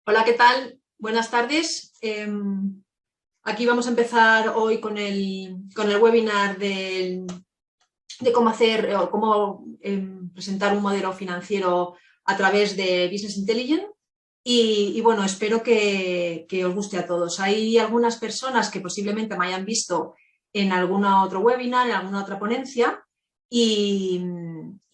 Hola, ¿qué tal? Buenas tardes. Aquí vamos a empezar hoy con el webinar de cómo hacer o cómo presentar un modelo financiero a través de Business Intelligence. Y bueno, espero que os guste a todos. Hay algunas personas que posiblemente me hayan visto en algún otro webinar, en alguna otra ponencia, y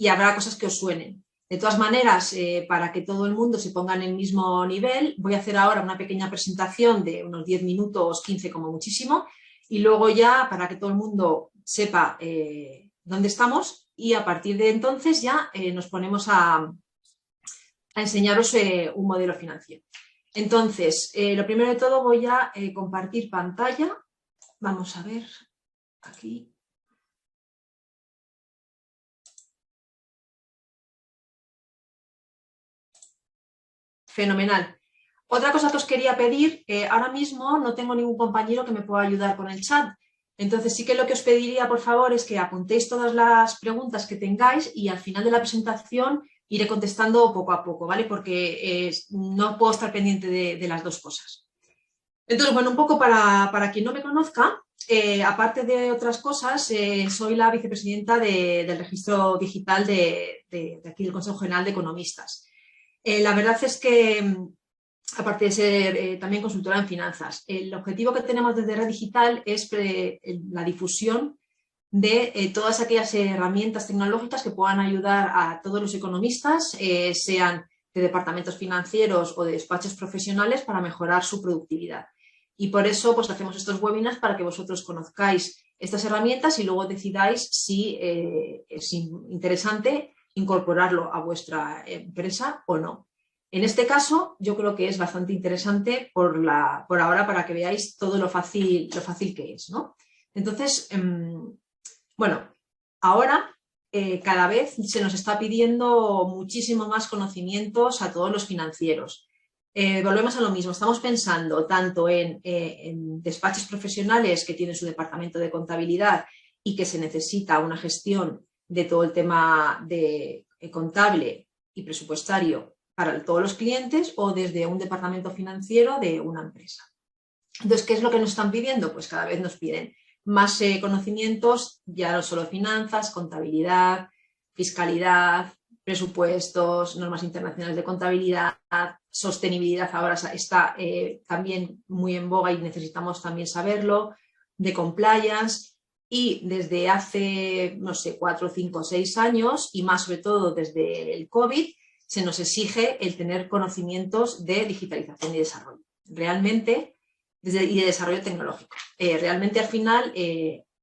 habrá cosas que os suenen. De todas maneras, para que todo el mundo se ponga en el mismo nivel, voy a hacer ahora una pequeña presentación de unos 10 minutos, 15 como muchísimo, y luego ya para que todo el mundo sepa dónde estamos, y a partir de entonces ya nos ponemos a enseñaros un modelo financiero. Entonces, lo primero de todo voy a compartir pantalla. Vamos a ver aquí. Fenomenal. Otra cosa que os quería pedir, ahora mismo no tengo ningún compañero que me pueda ayudar con el chat. Entonces sí que lo que os pediría, por favor, es que apuntéis todas las preguntas que tengáis y al final de la presentación iré contestando poco a poco, ¿vale? Porque no puedo estar pendiente de las dos cosas. Entonces, bueno, un poco para quien no me conozca, aparte de otras cosas, soy la vicepresidenta del registro digital de aquí del Consejo General de Economistas. La verdad es que, aparte de ser también consultora en finanzas, el objetivo que tenemos desde Red Digital es la difusión de todas aquellas herramientas tecnológicas que puedan ayudar a todos los economistas, sean de departamentos financieros o de despachos profesionales, para mejorar su productividad. Y por eso pues hacemos estos webinars para que vosotros conozcáis estas herramientas y luego decidáis si es interesante incorporarlo a vuestra empresa o no. En este caso, yo creo que es bastante interesante por ahora, para que veáis todo lo fácil que es, ¿no? Entonces, bueno, ahora cada vez se nos está pidiendo muchísimo más conocimientos a todos los financieros. Volvemos a lo mismo, estamos pensando tanto en despachos profesionales que tienen su departamento de contabilidad y que se necesita una gestión de todo el tema de contable y presupuestario para todos los clientes, o desde un departamento financiero de una empresa. Entonces, ¿qué es lo que nos están pidiendo? Pues cada vez nos piden más conocimientos, ya no solo finanzas, contabilidad, fiscalidad, presupuestos, normas internacionales de contabilidad, sostenibilidad ahora está también muy en boga y necesitamos también saberlo, de compliance. Y desde hace, no sé, 4, 5, 6 años, y más sobre todo desde el COVID, se nos exige el tener conocimientos de digitalización y desarrollo. Realmente, y de desarrollo tecnológico. Realmente al final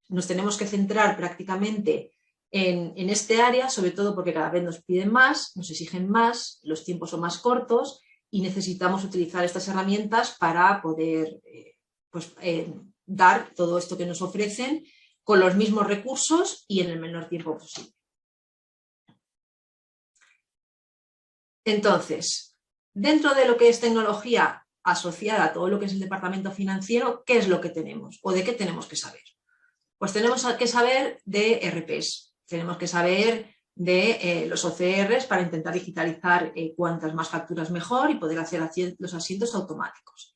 nos tenemos que centrar prácticamente en este área, sobre todo porque cada vez nos piden más, nos exigen más, los tiempos son más cortos y necesitamos utilizar estas herramientas para poder dar todo esto que nos ofrecen con los mismos recursos y en el menor tiempo posible. Entonces, dentro de lo que es tecnología asociada a todo lo que es el departamento financiero, ¿qué es lo que tenemos o de qué tenemos que saber? Pues tenemos que saber de ERPs, tenemos que saber de los OCRs para intentar digitalizar cuantas más facturas mejor y poder hacer los asientos automáticos.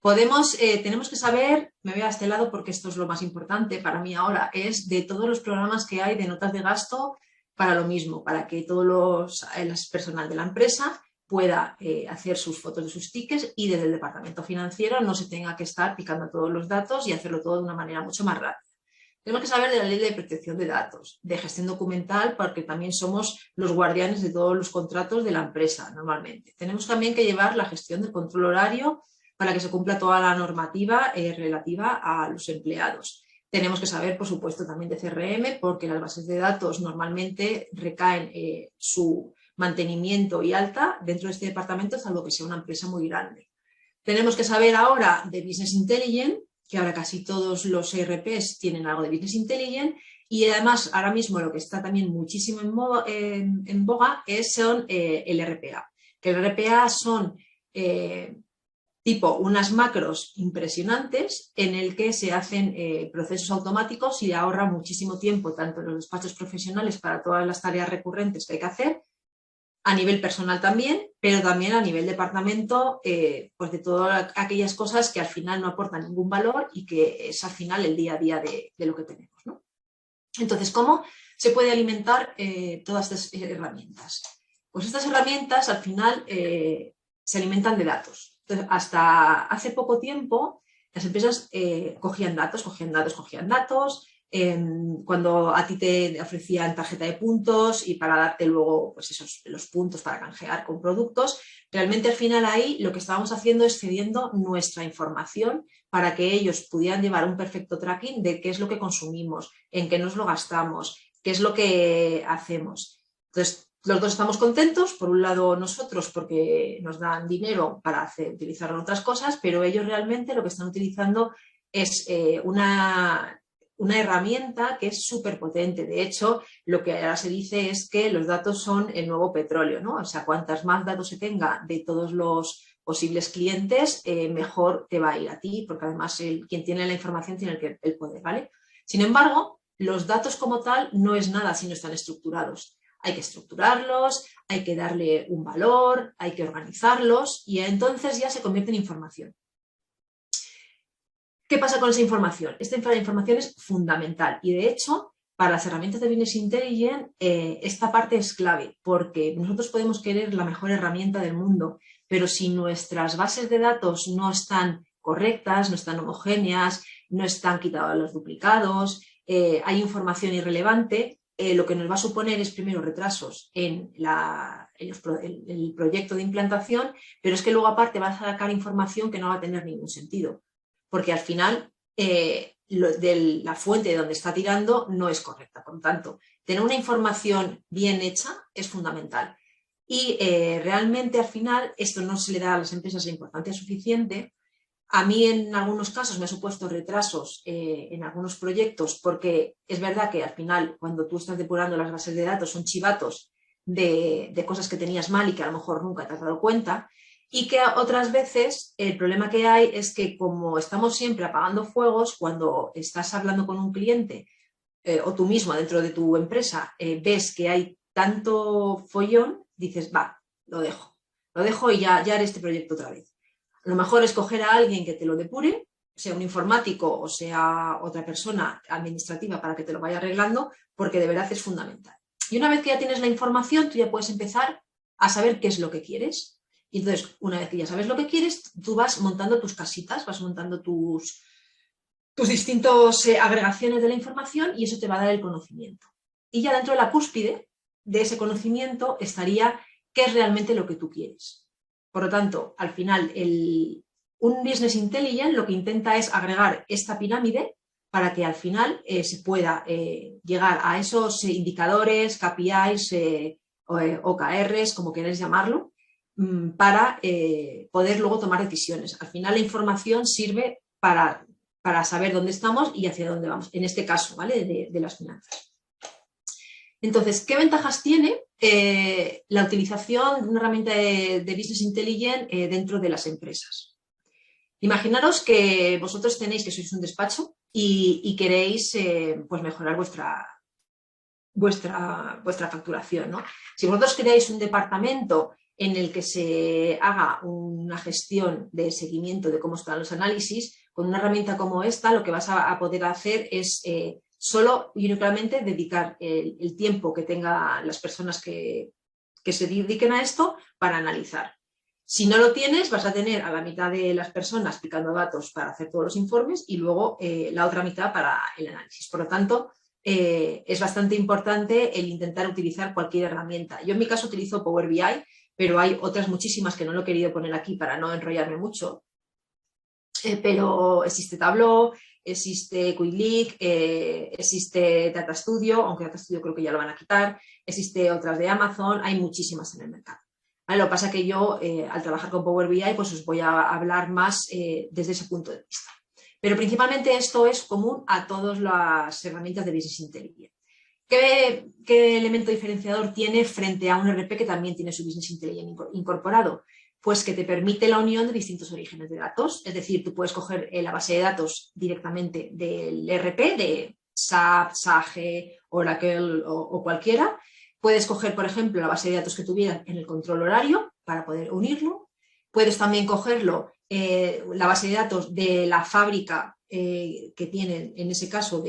Tenemos que saber, me voy a este lado porque esto es lo más importante para mí ahora, es de todos los programas que hay de notas de gasto para lo mismo, para que todos el personal de la empresa pueda hacer sus fotos de sus tickets y desde el departamento financiero no se tenga que estar picando todos los datos y hacerlo todo de una manera mucho más rápida. Tenemos que saber de la ley de protección de datos, de gestión documental, porque también somos los guardianes de todos los contratos de la empresa normalmente. Tenemos también que llevar la gestión del control horario para que se cumpla toda la normativa relativa a los empleados. Tenemos que saber, por supuesto, también de CRM, porque las bases de datos normalmente recaen su mantenimiento y alta dentro de este departamento, salvo que sea una empresa muy grande. Tenemos que saber ahora de Business Intelligence, que ahora casi todos los ERPs tienen algo de Business Intelligence, y además ahora mismo lo que está también muchísimo en boga son el RPA. Que el RPA son tipo unas macros impresionantes en el que se hacen procesos automáticos y ahorra muchísimo tiempo tanto en los despachos profesionales para todas las tareas recurrentes que hay que hacer, a nivel personal también, pero también a nivel departamento, pues de todas aquellas cosas que al final no aportan ningún valor y que es al final el día a día de lo que tenemos, ¿no? Entonces, ¿cómo se puede alimentar todas estas herramientas? Pues estas herramientas al final se alimentan de datos. Entonces, hasta hace poco tiempo las empresas cogían datos. Cuando a ti te ofrecían tarjeta de puntos y para darte luego pues los puntos para canjear con productos, realmente al final ahí lo que estábamos haciendo es cediendo nuestra información para que ellos pudieran llevar un perfecto tracking de qué es lo que consumimos, en qué nos lo gastamos, qué es lo que hacemos. Entonces, los dos estamos contentos, por un lado nosotros porque nos dan dinero para utilizarlo en otras cosas, pero ellos realmente lo que están utilizando es una herramienta que es súper potente. De hecho, lo que ahora se dice es que los datos son el nuevo petróleo, ¿no? O sea, cuantas más datos se tenga de todos los posibles clientes, mejor te va a ir a ti, porque además quien tiene la información tiene el poder, ¿vale? Sin embargo, los datos como tal no es nada si no están estructurados. Hay que estructurarlos, hay que darle un valor, hay que organizarlos y entonces ya se convierte en información. ¿Qué pasa con esa información? Esta información es fundamental y de hecho para las herramientas de Business Intelligence esta parte es clave porque nosotros podemos querer la mejor herramienta del mundo, pero si nuestras bases de datos no están correctas, no están homogéneas, no están quitados los duplicados, hay información irrelevante, lo que nos va a suponer es primero retrasos en el proyecto de implantación, pero es que luego aparte va a sacar información que no va a tener ningún sentido, porque al final la fuente de donde está tirando no es correcta. Por lo tanto, tener una información bien hecha es fundamental. Y realmente al final esto no se le da a las empresas la importancia suficiente. A mí en algunos casos me ha supuesto retrasos en algunos proyectos porque es verdad que al final cuando tú estás depurando las bases de datos son chivatos de cosas que tenías mal y que a lo mejor nunca te has dado cuenta. Y que otras veces el problema que hay es que como estamos siempre apagando fuegos, cuando estás hablando con un cliente o tú mismo dentro de tu empresa ves que hay tanto follón, dices, va, lo dejo y ya haré este proyecto otra vez. Lo mejor es coger a alguien que te lo depure, sea un informático o sea otra persona administrativa para que te lo vaya arreglando, porque de verdad es fundamental. Y una vez que ya tienes la información, tú ya puedes empezar a saber qué es lo que quieres. Y entonces, una vez que ya sabes lo que quieres, tú vas montando tus casitas, vas montando tus distintas agregaciones de la información y eso te va a dar el conocimiento. Y ya dentro de la cúspide de ese conocimiento estaría qué es realmente lo que tú quieres. Por lo tanto, al final, un Business Intelligence lo que intenta es agregar esta pirámide para que al final se pueda llegar a esos indicadores, KPIs, OKRs, como queréis llamarlo, para poder luego tomar decisiones. Al final la información sirve para saber dónde estamos y hacia dónde vamos, en este caso, ¿vale? de las finanzas. Entonces, ¿qué ventajas tiene la utilización de una herramienta de Business Intelligence dentro de las empresas? Imaginaros que vosotros tenéis, que sois un despacho y queréis pues mejorar vuestra facturación, ¿no? Si vosotros creáis un departamento en el que se haga una gestión de seguimiento de cómo están los análisis, con una herramienta como esta lo que vas a poder hacer es solo y únicamente dedicar el tiempo que tengan las personas que se dediquen a esto para analizar. Si no lo tienes, vas a tener a la mitad de las personas picando datos para hacer todos los informes y luego la otra mitad para el análisis. Por lo tanto, es bastante importante el intentar utilizar cualquier herramienta. Yo en mi caso utilizo Power BI, pero hay otras muchísimas que no lo he querido poner aquí para no enrollarme mucho. Pero existe Tableau, existe QuickLeak, existe Data Studio, aunque Data Studio creo que ya lo van a quitar, existe otras de Amazon, hay muchísimas en el mercado. ¿Vale? Lo que pasa es que yo, al trabajar con Power BI, pues os voy a hablar más desde ese punto de vista. Pero principalmente esto es común a todas las herramientas de Business Intelligence. ¿Qué elemento diferenciador tiene frente a un ERP que también tiene su Business Intelligence incorporado? Pues que te permite la unión de distintos orígenes de datos. Es decir, tú puedes coger la base de datos directamente del ERP, de SAP, SAGE, Oracle o cualquiera, Puedes coger, por ejemplo, la base de datos que tuvieras en el control horario para poder unirlo. Puedes también cogerlo, la base de datos de la fábrica que tienen, en ese caso,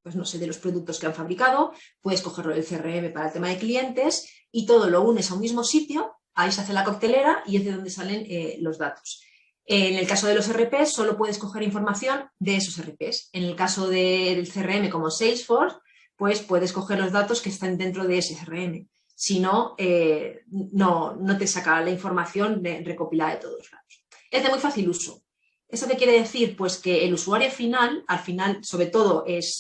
pues no sé, de los productos que han fabricado. Puedes cogerlo del CRM para el tema de clientes y todo lo unes a un mismo sitio. Ahí se hace la coctelera y es de donde salen los datos. En el caso de los RPs, solo puedes coger información de esos RPs. En el caso del CRM como Salesforce, pues puedes coger los datos que están dentro de ese CRM. Si no, no te saca la información recopilada de todos lados. Es de muy fácil uso. ¿Eso qué quiere decir? Pues que el usuario final, al final, sobre todo, es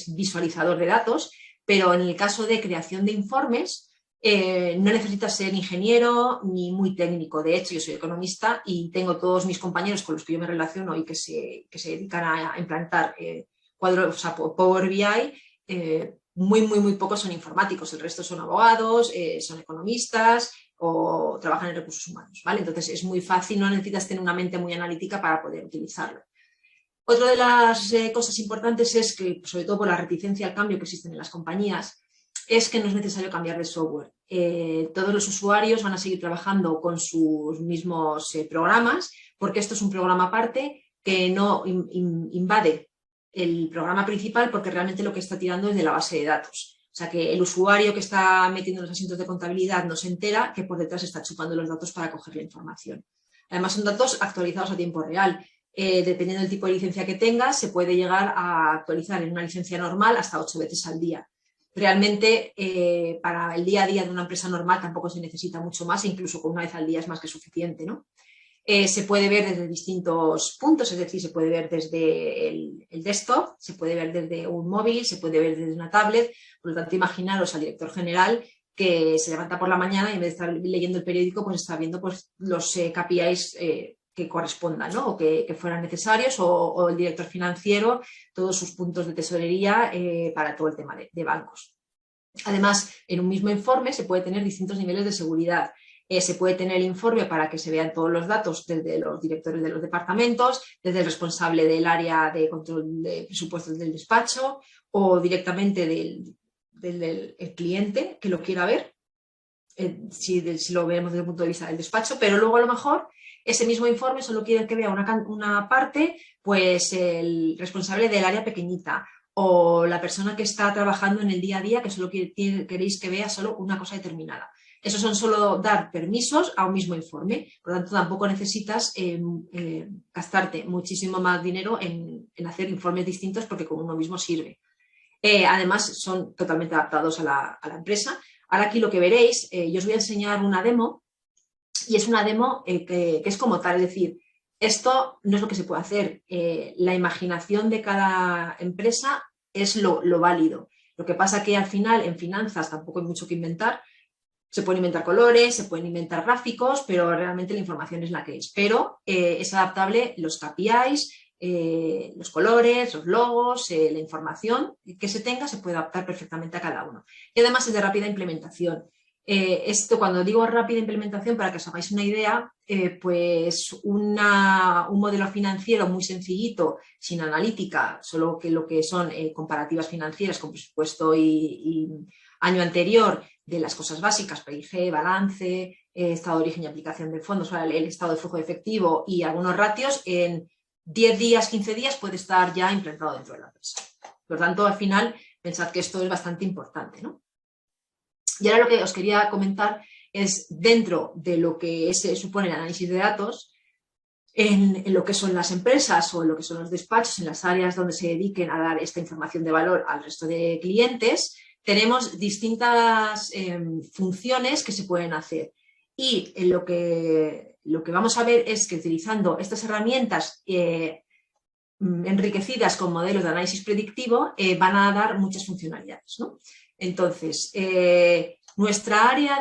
visualizador de datos, pero en el caso de creación de informes, no necesitas ser ingeniero ni muy técnico. De hecho, yo soy economista y tengo todos mis compañeros con los que yo me relaciono y que se dedican a implantar cuadros, o sea, Power BI, muy pocos son informáticos, el resto son abogados, son economistas o trabajan en recursos humanos, ¿vale? Entonces es muy fácil, no necesitas tener una mente muy analítica para poder utilizarlo. Otra de las cosas importantes es que, sobre todo por la reticencia al cambio que existen en las compañías, es que no es necesario cambiar de software. Todos los usuarios van a seguir trabajando con sus mismos programas, porque esto es un programa aparte que no invade el programa principal, porque realmente lo que está tirando es de la base de datos. O sea que el usuario que está metiendo los asientos de contabilidad no se entera que por detrás está chupando los datos para coger la información. Además son datos actualizados a tiempo real. Dependiendo del tipo de licencia que tengas, se puede llegar a actualizar en una licencia normal hasta 8 veces al día. Realmente, para el día a día de una empresa normal tampoco se necesita mucho más, incluso con una vez al día es más que suficiente, ¿no? Se puede ver desde distintos puntos, es decir, se puede ver desde el desktop, se puede ver desde un móvil, se puede ver desde una tablet. Por lo tanto, imaginaros al director general que se levanta por la mañana y en vez de estar leyendo el periódico, pues está viendo pues, los KPIs que correspondan, ¿no? O que fueran necesarios, o el director financiero, todos sus puntos de tesorería para todo el tema de bancos. Además, en un mismo informe se puede tener distintos niveles de seguridad. Se puede tener el informe para que se vean todos los datos desde los directores de los departamentos, desde el responsable del área de control de presupuestos del despacho o directamente del cliente que lo quiera ver, si lo vemos desde el punto de vista del despacho, pero luego a lo mejor ese mismo informe solo quiere que vea una parte, pues el responsable del área pequeñita o la persona que está trabajando en el día a día que solo queréis que vea solo una cosa determinada. Eso son solo dar permisos a un mismo informe, por lo tanto tampoco necesitas gastarte muchísimo más dinero en hacer informes distintos porque con uno mismo sirve. Además son totalmente adaptados a la empresa. Ahora aquí lo que veréis, yo os voy a enseñar una demo y es una demo que es como tal, es decir, esto no es lo que se puede hacer. La imaginación de cada empresa es lo válido. Lo que pasa que al final en finanzas tampoco hay mucho que inventar. Se pueden inventar colores, se pueden inventar gráficos, pero realmente la información es la que es. Pero es adaptable los KPIs, los colores, los logos, la información que se tenga se puede adaptar perfectamente a cada uno. Y además es de rápida implementación. Esto, cuando digo rápida implementación, para que os hagáis una idea, pues un modelo financiero muy sencillito, sin analítica, solo que lo que son comparativas financieras con presupuesto y año anterior, de las cosas básicas, PIG, balance, estado de origen y aplicación de fondos, el estado de flujo de efectivo y algunos ratios, en 10 días, 15 días puede estar ya implantado dentro de la empresa. Por lo tanto, al final, pensad que esto es bastante importante, ¿no? Y ahora lo que os quería comentar es, dentro de lo que supone el análisis de datos, en lo que son las empresas o en lo que son los despachos, en las áreas donde se dediquen a dar esta información de valor al resto de clientes, tenemos distintas funciones que se pueden hacer. Y lo que vamos a ver es que utilizando estas herramientas enriquecidas con modelos de análisis predictivo van a dar muchas funcionalidades, ¿no? Entonces, nuestra área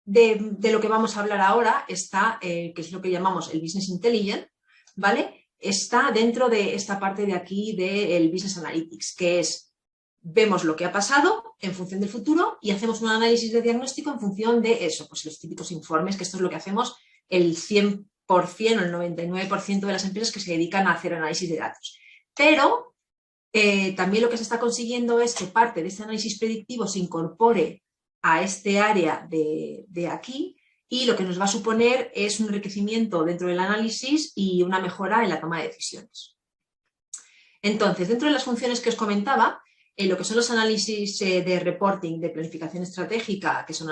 de lo que vamos a hablar ahora está, que es lo que llamamos el Business Intelligence, ¿vale? Está dentro de esta parte de aquí del Business Analytics, que es, vemos lo que ha pasado en función del futuro y hacemos un análisis de diagnóstico en función de eso, pues los típicos informes, que esto es lo que hacemos el 100% o el 99% de las empresas que se dedican a hacer análisis de datos. Pero También lo que se está consiguiendo es que parte de ese análisis predictivo se incorpore a este área de aquí, y lo que nos va a suponer es un enriquecimiento dentro del análisis y una mejora en la toma de decisiones. Entonces, dentro de las funciones que os comentaba, lo que son los análisis de reporting, de planificación estratégica, que son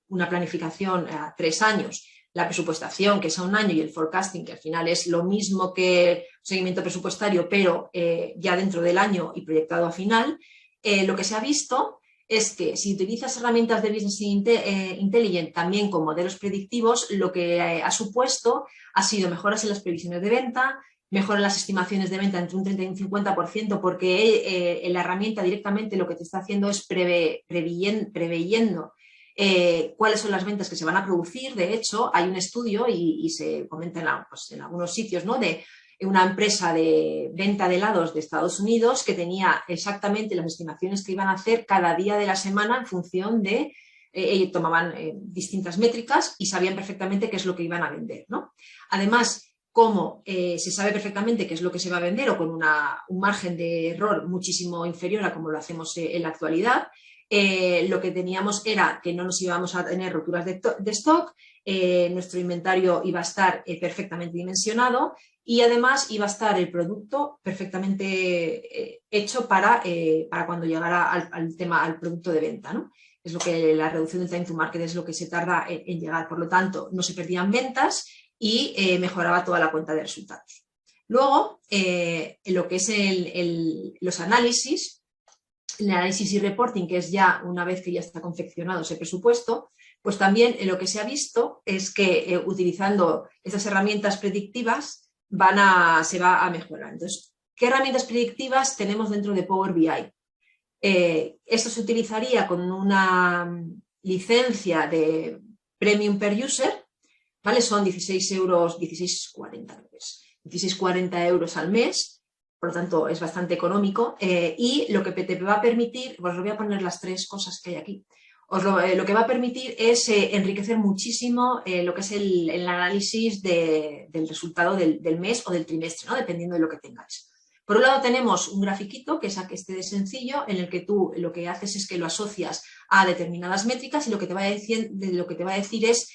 una planificación a 3 años, la presupuestación, que es a 1 año, y el forecasting, que al final es lo mismo que seguimiento presupuestario, pero ya dentro del año y proyectado a final, lo que se ha visto es que si utilizas herramientas de Business Intelligence también con modelos predictivos, lo que ha supuesto ha sido mejoras en las previsiones de venta, mejoran las estimaciones de venta entre un 30 y un 50%, porque la herramienta directamente lo que te está haciendo es preveyendo cuáles son las ventas que se van a producir. De hecho, hay un estudio y se comenta en algunos sitios, ¿no?, de una empresa de venta de helados de Estados Unidos que tenía exactamente las estimaciones que iban a hacer cada día de la semana en función de, tomaban distintas métricas y sabían perfectamente qué es lo que iban a vender, ¿no? Además, como se sabe perfectamente qué es lo que se va a vender, o con un margen de error muchísimo inferior a como lo hacemos en la actualidad, lo que teníamos era que no nos íbamos a tener roturas de stock, nuestro inventario iba a estar perfectamente dimensionado, y además iba a estar el producto perfectamente hecho para cuando llegara al producto de venta, ¿no? Es lo que la reducción del time to market es lo que se tarda en llegar. Por lo tanto, no se perdían ventas y mejoraba toda la cuenta de resultados. Luego, lo que es los análisis, el análisis y reporting, que es ya una vez que ya está confeccionado ese presupuesto, pues también lo que se ha visto es que utilizando estas herramientas predictivas se va a mejorar. Entonces, ¿qué herramientas predictivas tenemos dentro de Power BI? Esto se utilizaría con una licencia de Premium per User, ¿vale? Son 16,40 euros al mes, por lo tanto es bastante económico, y lo que te va a permitir, pues os voy a poner las 3 cosas que hay aquí. Lo que va a permitir es enriquecer muchísimo lo que es el análisis del resultado del mes o del trimestre, ¿no?, dependiendo de lo que tengáis. Por un lado tenemos un grafiquito, que es este de sencillo, en el que tú lo que haces es que lo asocias a determinadas métricas, y lo que te va a decir es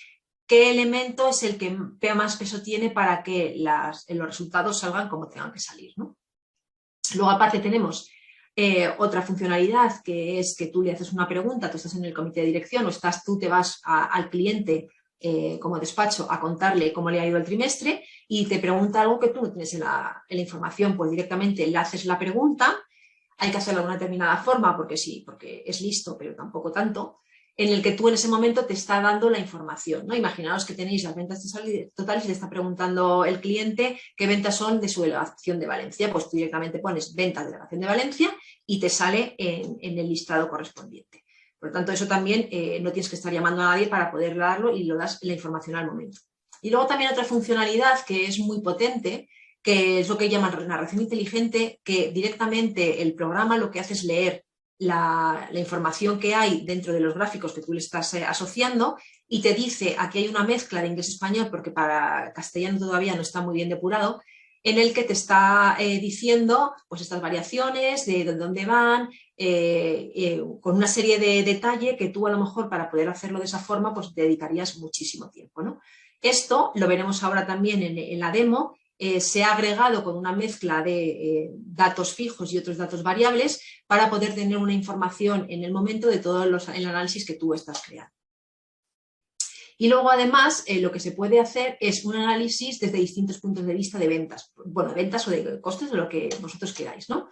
qué elemento es el que más peso tiene para que los resultados salgan como tengan que salir, ¿no? Luego, aparte, tenemos otra funcionalidad, que es que tú le haces una pregunta, tú estás en el comité de dirección, o tú te vas al cliente como despacho a contarle cómo le ha ido el trimestre, y te pregunta algo que tú no tienes en la información, pues directamente le haces la pregunta. Hay que hacerlo de una determinada forma, porque sí, porque es listo, pero tampoco tanto, en el que tú en ese momento te está dando la información, ¿no? Imaginaos que tenéis las ventas totales y le está preguntando el cliente qué ventas son de su delegación de Valencia. Pues tú directamente pones ventas de delegación de Valencia y te sale en el listado correspondiente. Por lo tanto, eso también no tienes que estar llamando a nadie para poder darlo, y lo das la información al momento. Y luego también otra funcionalidad que es muy potente, que es lo que llaman narración inteligente, que directamente el programa lo que hace es leer la información que hay dentro de los gráficos que tú le estás asociando, y te dice, aquí hay una mezcla de inglés-español, porque para castellano todavía no está muy bien depurado, en el que te está diciendo pues estas variaciones, de dónde van, con una serie de detalle que tú a lo mejor, para poder hacerlo de esa forma, pues te dedicarías muchísimo tiempo, ¿no? Esto lo veremos ahora también en la demo. Se ha agregado con una mezcla de datos fijos y otros datos variables para poder tener una información en el momento de todo el análisis que tú estás creando. Y luego, además, lo que se puede hacer es un análisis desde distintos puntos de vista de ventas. Bueno, ventas o de costes, de lo que vosotros queráis, ¿no?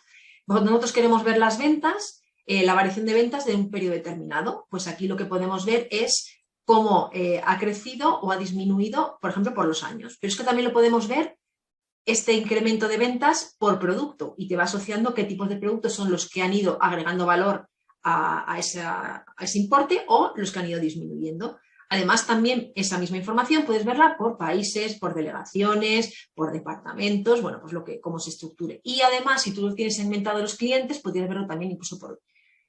Nosotros queremos ver las ventas, la variación de ventas de un periodo determinado. Pues aquí lo que podemos ver es cómo ha crecido o ha disminuido, por ejemplo, por los años. Pero es que también lo podemos ver, este incremento de ventas, por producto, y te va asociando qué tipos de productos son los que han ido agregando valor a ese importe, o los que han ido disminuyendo. Además, también esa misma información puedes verla por países, por delegaciones, por departamentos, bueno, pues cómo se estructure. Y además, si tú lo tienes segmentado a los clientes, podrías verlo también incluso por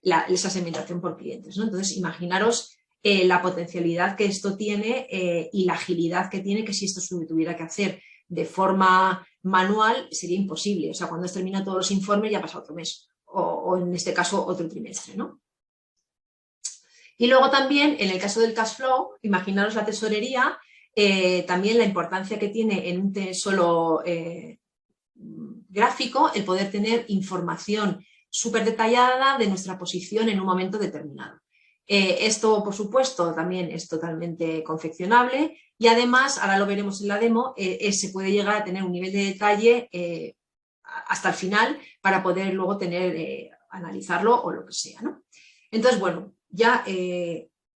esa segmentación por clientes, ¿no? Entonces, imaginaros la potencialidad que esto tiene y la agilidad que tiene, que si esto se tuviera que hacer de forma manual sería imposible. O sea, cuando has terminado todos los informes ya pasa otro mes o en este caso otro trimestre, ¿no? Y luego también, en el caso del cash flow, imaginaros la tesorería, también la importancia que tiene en un solo gráfico el poder tener información súper detallada de nuestra posición en un momento determinado. Esto, por supuesto, también es totalmente confeccionable y además, ahora lo veremos en la demo, se puede llegar a tener un nivel de detalle hasta el final para poder luego analizarlo o lo que sea, ¿no? Entonces, bueno, ya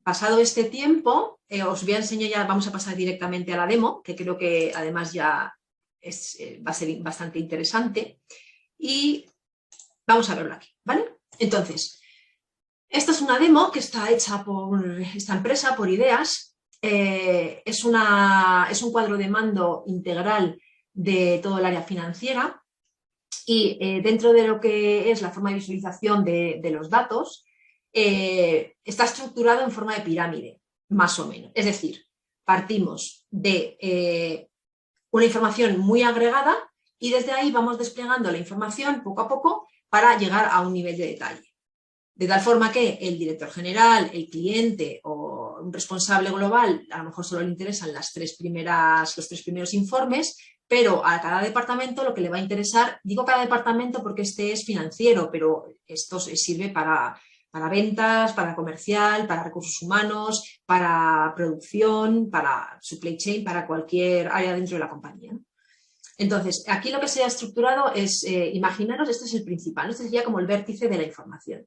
pasado este tiempo, os voy a enseñar, ya vamos a pasar directamente a la demo, que creo que además ya va a ser bastante interesante y vamos a verlo aquí, ¿vale? Entonces, esta es una demo que está hecha por esta empresa, por Ideas. Es un cuadro de mando integral de todo el área financiera y dentro de lo que es la forma de visualización de los datos, está estructurado en forma de pirámide, más o menos. Es decir, partimos de una información muy agregada y desde ahí vamos desplegando la información poco a poco para llegar a un nivel de detalle. De tal forma que el director general, el cliente o un responsable global, a lo mejor solo le interesan los tres primeros informes, pero a cada departamento lo que le va a interesar, digo cada departamento porque este es financiero, pero esto sirve para ventas, para comercial, para recursos humanos, para producción, para supply chain, para cualquier área dentro de la compañía, ¿no? Entonces, aquí lo que se ha estructurado es, imaginaros, este es el principal, este sería como el vértice de la información.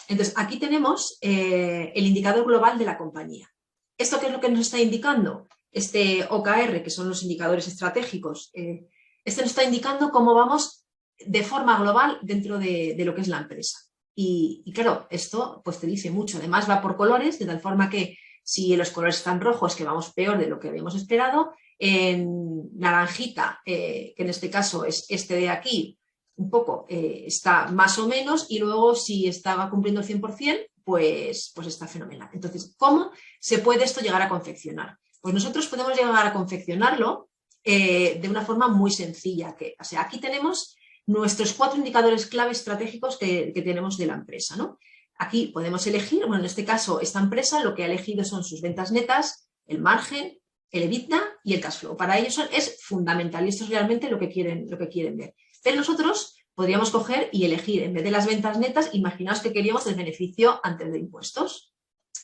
Entonces, aquí tenemos el indicador global de la compañía. ¿Esto qué es lo que nos está indicando? Este OKR, que son los indicadores estratégicos, este nos está indicando cómo vamos de forma global dentro de lo que es la empresa. Y claro, esto pues te dice mucho. Además va por colores, de tal forma que si los colores están rojos, que vamos peor de lo que habíamos esperado, en naranjita, que en este caso es este de aquí, un poco está más o menos, y luego si estaba cumpliendo el 100%, pues está fenomenal. Entonces, ¿cómo se puede esto llegar a confeccionar? Pues nosotros podemos llegar a confeccionarlo de una forma muy sencilla. O sea, aquí tenemos nuestros 4 indicadores clave estratégicos que tenemos de la empresa, ¿no? Aquí podemos elegir, bueno, en este caso, esta empresa lo que ha elegido son sus ventas netas, el margen, el EBITDA y el cash flow. Para ellos es fundamental y esto es realmente lo que quieren ver. Pero nosotros podríamos coger y elegir, en vez de las ventas netas, imaginaos que queríamos el beneficio antes de impuestos.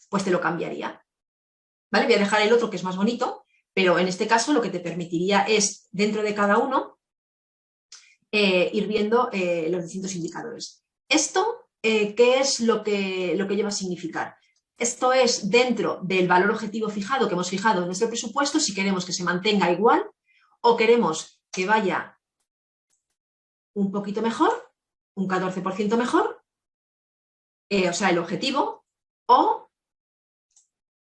Pues te lo cambiaría. ¿Vale? Voy a dejar el otro que es más bonito, pero en este caso lo que te permitiría es, dentro de cada uno, ir viendo los distintos indicadores. ¿Esto qué es lo que lleva a significar? Esto es dentro del valor objetivo fijado que hemos fijado en nuestro presupuesto, si queremos que se mantenga igual o queremos que vaya un poquito mejor, un 14% mejor, o sea, el objetivo, o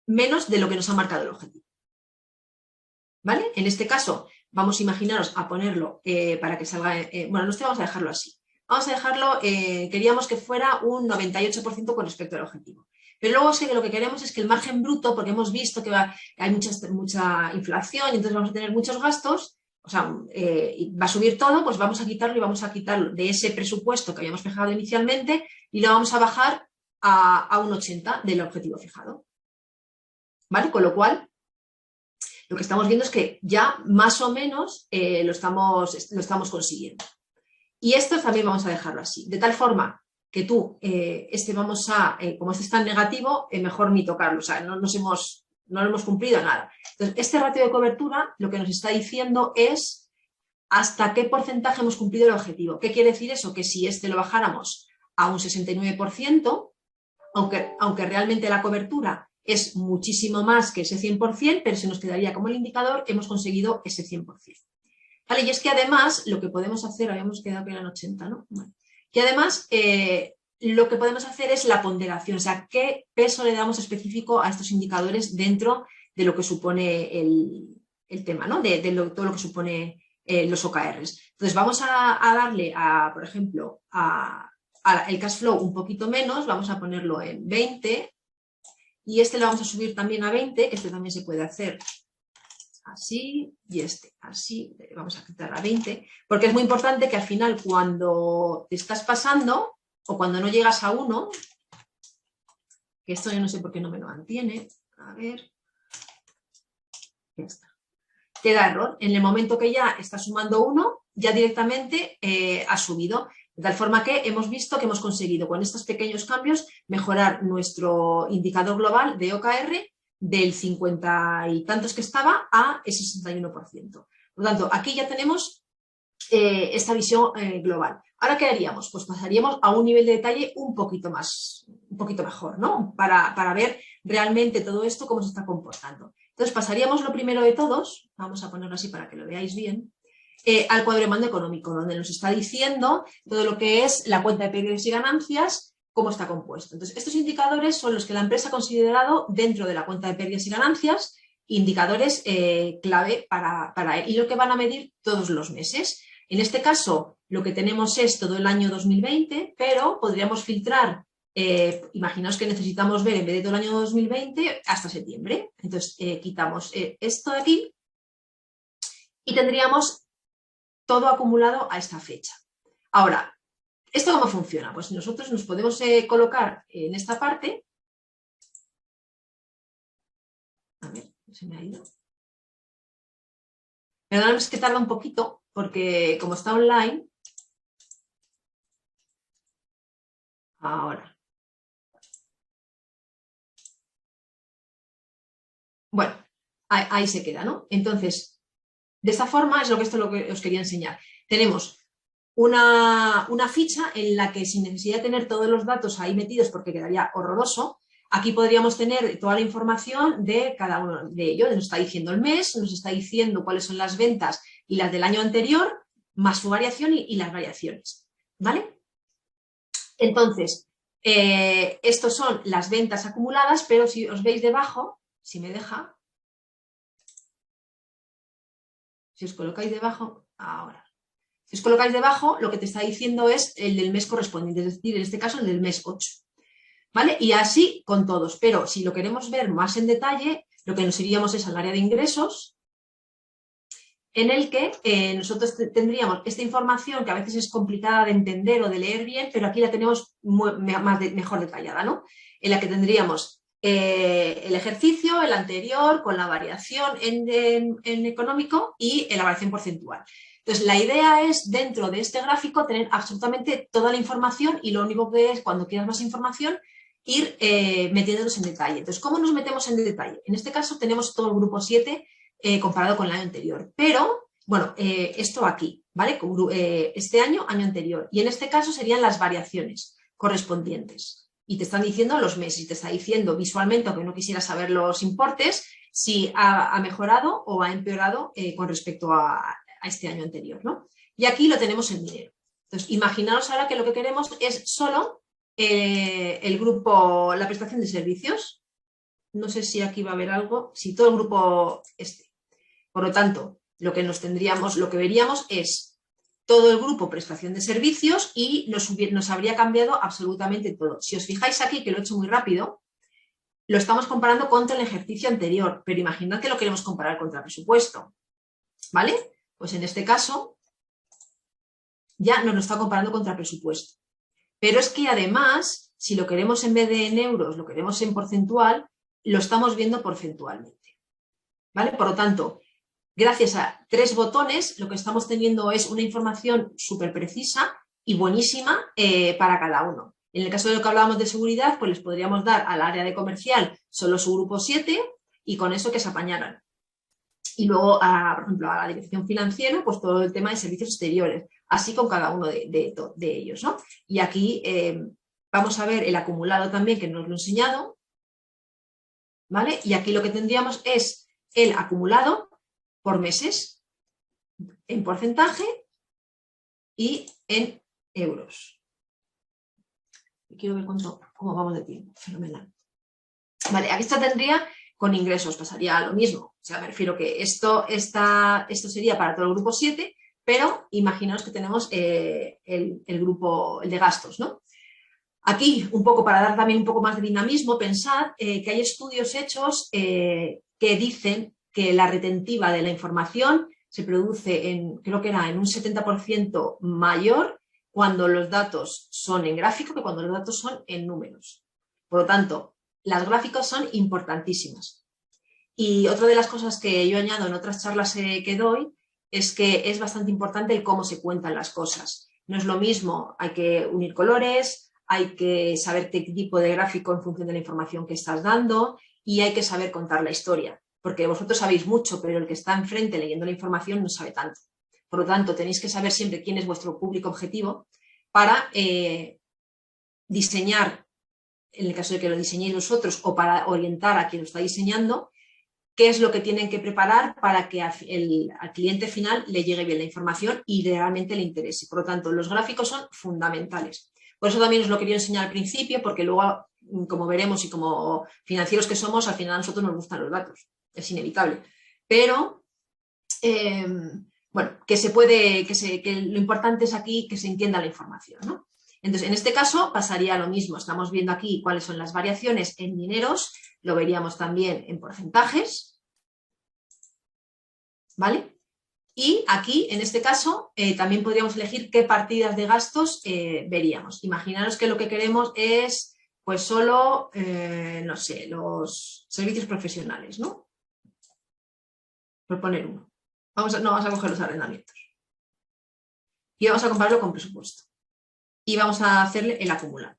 menos de lo que nos ha marcado el objetivo. ¿Vale? En este caso, vamos a imaginaros a ponerlo para que salga, bueno, no sé, vamos a dejarlo así. Vamos a dejarlo, queríamos que fuera un 98% con respecto al objetivo. Pero luego sí que lo que queremos es que el margen bruto, porque hemos visto que hay mucha inflación y entonces vamos a tener muchos gastos, o sea, va a subir todo, pues vamos a quitarlo y vamos a quitarlo de ese presupuesto que habíamos fijado inicialmente y lo vamos a bajar a un 80% del objetivo fijado. ¿Vale? Con lo cual, lo que estamos viendo es que ya más o menos lo estamos consiguiendo. Y esto también vamos a dejarlo así, de tal forma que tú, como este está en negativo, mejor ni tocarlo, o sea, no lo hemos cumplido nada. Entonces, este ratio de cobertura lo que nos está diciendo es hasta qué porcentaje hemos cumplido el objetivo. ¿Qué quiere decir eso? Que si lo bajáramos a un 69%, aunque realmente la cobertura es muchísimo más que ese 100%, pero se nos quedaría como el indicador, hemos conseguido ese 100%. ¿Vale? Y es que además lo que podemos hacer, habíamos quedado que eran 80, ¿no? Vale. Y además lo que podemos hacer es la ponderación, o sea, qué peso le damos específico a estos indicadores dentro de lo que supone el tema, ¿no? Todo lo que supone los OKRs. Entonces vamos a darle, por ejemplo, el cash flow un poquito menos, vamos a ponerlo en 20 y lo vamos a subir también a 20, que también se puede hacer así y este así. Vamos a quitar a 20, porque es muy importante que al final cuando te estás pasando o cuando no llegas a 1, que esto yo no sé por qué no me lo mantiene, a ver, ya está. Te da error. En el momento que ya está sumando 1, ya directamente ha subido. De tal forma que hemos visto que hemos conseguido con estos pequeños cambios mejorar nuestro indicador global de OKR del 50 y tantos que estaba a ese 61%. Por lo tanto, aquí ya tenemos esta visión global. Ahora, ¿qué haríamos? Pues pasaríamos a un nivel de detalle un poquito mejor, ¿no? Para ver realmente todo esto, cómo se está comportando. Entonces, pasaríamos lo primero de todos, vamos a ponerlo así para que lo veáis bien, al cuadro de mando económico, donde nos está diciendo todo lo que es la cuenta de pérdidas y ganancias, cómo está compuesto. Entonces, estos indicadores son los que la empresa ha considerado dentro de la cuenta de pérdidas y ganancias, indicadores clave y lo que van a medir todos los meses. En este caso, lo que tenemos es todo el año 2020, pero podríamos filtrar, imaginaos que necesitamos ver en vez de todo el año 2020 hasta septiembre. Entonces, quitamos esto de aquí y tendríamos todo acumulado a esta fecha. Ahora, ¿esto cómo funciona? Pues nosotros nos podemos colocar en esta parte. A ver, se me ha ido. Perdón, es que tarda un poquito, porque como está online, ahora. Bueno, ahí se queda, ¿no? Entonces, de esta forma esto es lo que os quería enseñar. Tenemos una ficha en la que sin necesidad de tener todos los datos ahí metidos, porque quedaría horroroso, aquí podríamos tener toda la información de cada uno de ellos. Nos está diciendo el mes, nos está diciendo cuáles son las ventas y las del año anterior, más su variación y las variaciones, ¿vale? Entonces, estos son las ventas acumuladas, pero si os veis debajo, si me deja, si os colocáis debajo, ahora. Si os colocáis debajo, lo que te está diciendo es el del mes correspondiente, es decir, en este caso el del mes 8. ¿Vale? Y así con todos. Pero si lo queremos ver más en detalle, lo que nos iríamos es al área de ingresos, en el que nosotros tendríamos esta información que a veces es complicada de entender o de leer bien, pero aquí la tenemos mejor detallada, ¿no? En la que tendríamos el ejercicio, el anterior, con la variación en económico y la variación porcentual. Entonces, la idea es, dentro de este gráfico, tener absolutamente toda la información y lo único que es, cuando quieras más información, ir metiéndonos en detalle. Entonces, ¿cómo nos metemos en detalle? En este caso tenemos todo el grupo 7 comparado con el año anterior. Pero, bueno, esto aquí, ¿vale? Este año anterior. Y en este caso serían las variaciones correspondientes. Y te están diciendo los meses, te está diciendo visualmente, aunque no quisiera saber los importes, si ha mejorado o ha empeorado con respecto a este año anterior, ¿no? Y aquí lo tenemos en dinero. Entonces, imaginaos ahora que lo que queremos es solo el grupo, la prestación de servicios. No sé si aquí va a haber algo. Sí, todo el grupo este. Por lo tanto, lo que veríamos es todo el grupo prestación de servicios y nos habría cambiado absolutamente todo. Si os fijáis aquí, que lo he hecho muy rápido, lo estamos comparando contra el ejercicio anterior, pero imaginad que lo queremos comparar contra el presupuesto, ¿vale? Pues en este caso ya nos lo está comparando contra el presupuesto. Pero es que además, si lo queremos en vez de en euros, lo queremos en porcentual, lo estamos viendo porcentualmente, ¿vale? Por lo tanto, gracias a 3 botones, lo que estamos teniendo es una información súper precisa y buenísima para cada uno. En el caso de lo que hablábamos de seguridad, pues les podríamos dar al área de comercial solo su grupo 7 y con eso que se apañaran. Y luego, por ejemplo, a la dirección financiera, pues todo el tema de servicios exteriores, así con cada uno de ellos, ¿no? Y aquí vamos a ver el acumulado también, que nos lo he enseñado, ¿vale? Y aquí lo que tendríamos es el acumulado por meses, en porcentaje y en euros. Quiero ver cómo vamos de tiempo. Fenomenal. Vale, aquí esto tendría con ingresos, pasaría lo mismo. O sea, me refiero que esto sería para todo el grupo 7, pero imaginaos que tenemos el grupo, el de gastos, ¿no? Aquí, un poco para dar también un poco más de dinamismo, pensad que hay estudios hechos que dicen que la retentiva de la información se produce creo que era en un 70% mayor cuando los datos son en gráfico que cuando los datos son en números. Por lo tanto, las gráficos son importantísimas. Y otra de las cosas que yo añado en otras charlas que doy es que es bastante importante el cómo se cuentan las cosas. No es lo mismo, hay que unir colores, hay que saber qué tipo de gráfico en función de la información que estás dando y hay que saber contar la historia. Porque vosotros sabéis mucho, pero el que está enfrente leyendo la información no sabe tanto. Por lo tanto, tenéis que saber siempre quién es vuestro público objetivo para diseñar, en el caso de que lo diseñéis vosotros, o para orientar a quien lo está diseñando, qué es lo que tienen que preparar para que al cliente final le llegue bien la información y realmente le interese. Por lo tanto, los gráficos son fundamentales. Por eso también os lo quería enseñar al principio, porque luego, como veremos y como financieros que somos, al final a nosotros nos gustan los datos. Es inevitable. Pero, bueno, que lo importante es aquí que se entienda la información, ¿no? Entonces, en este caso pasaría lo mismo. Estamos viendo aquí cuáles son las variaciones en dineros, lo veríamos también en porcentajes, ¿vale? Y aquí, en este caso, también podríamos elegir qué partidas de gastos veríamos. Imaginaros que lo que queremos es, pues solo, no sé, los servicios profesionales, ¿no? Por poner uno. No vamos a coger los arrendamientos. Y vamos a compararlo con presupuesto. Y vamos a hacerle el acumulado.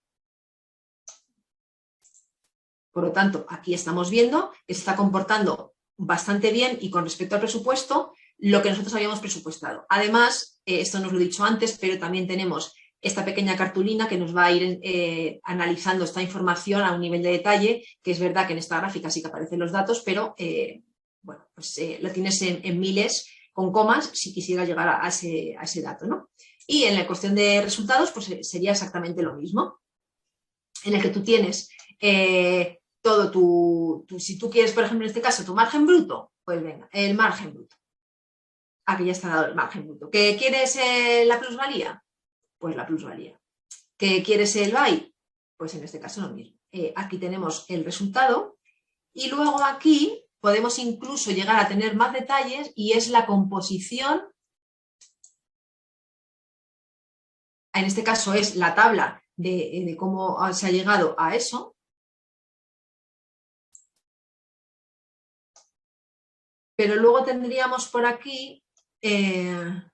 Por lo tanto, aquí estamos viendo que se está comportando bastante bien y con respecto al presupuesto, lo que nosotros habíamos presupuestado. Además, esto nos lo he dicho antes, pero también tenemos esta pequeña cartulina que nos va a ir analizando esta información a un nivel de detalle, que es verdad que en esta gráfica sí que aparecen los datos, pero bueno, pues lo tienes en miles con comas si quisiera llegar a ese dato, ¿no? Y en la cuestión de resultados, pues sería exactamente lo mismo, en el que tú tienes todo si tú quieres, por ejemplo, en este caso, tu margen bruto, pues venga, el margen bruto. Aquí ya está dado el margen bruto. ¿Que quieres la plusvalía? Pues la plusvalía. ¿Que quieres el BAI? Pues en este caso lo mismo. Aquí tenemos el resultado y luego aquí podemos incluso llegar a tener más detalles y es la composición. En este caso es la tabla de cómo se ha llegado a eso. Pero luego tendríamos por aquí la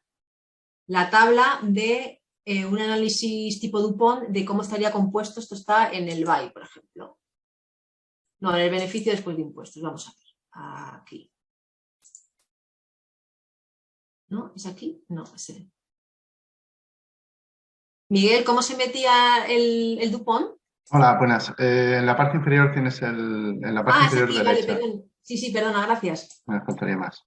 tabla de un análisis tipo Dupont de cómo estaría compuesto. Esto está en el BAI, por ejemplo. No, en el beneficio después de impuestos. Vamos a ver. Aquí. ¿No? ¿Es aquí? No, es el... Miguel, ¿cómo se metía el Dupont? Hola, buenas. En la parte inferior tienes en la parte Es inferior aquí, vale, derecha. perdón. Sí, perdona, gracias. Me faltaría más.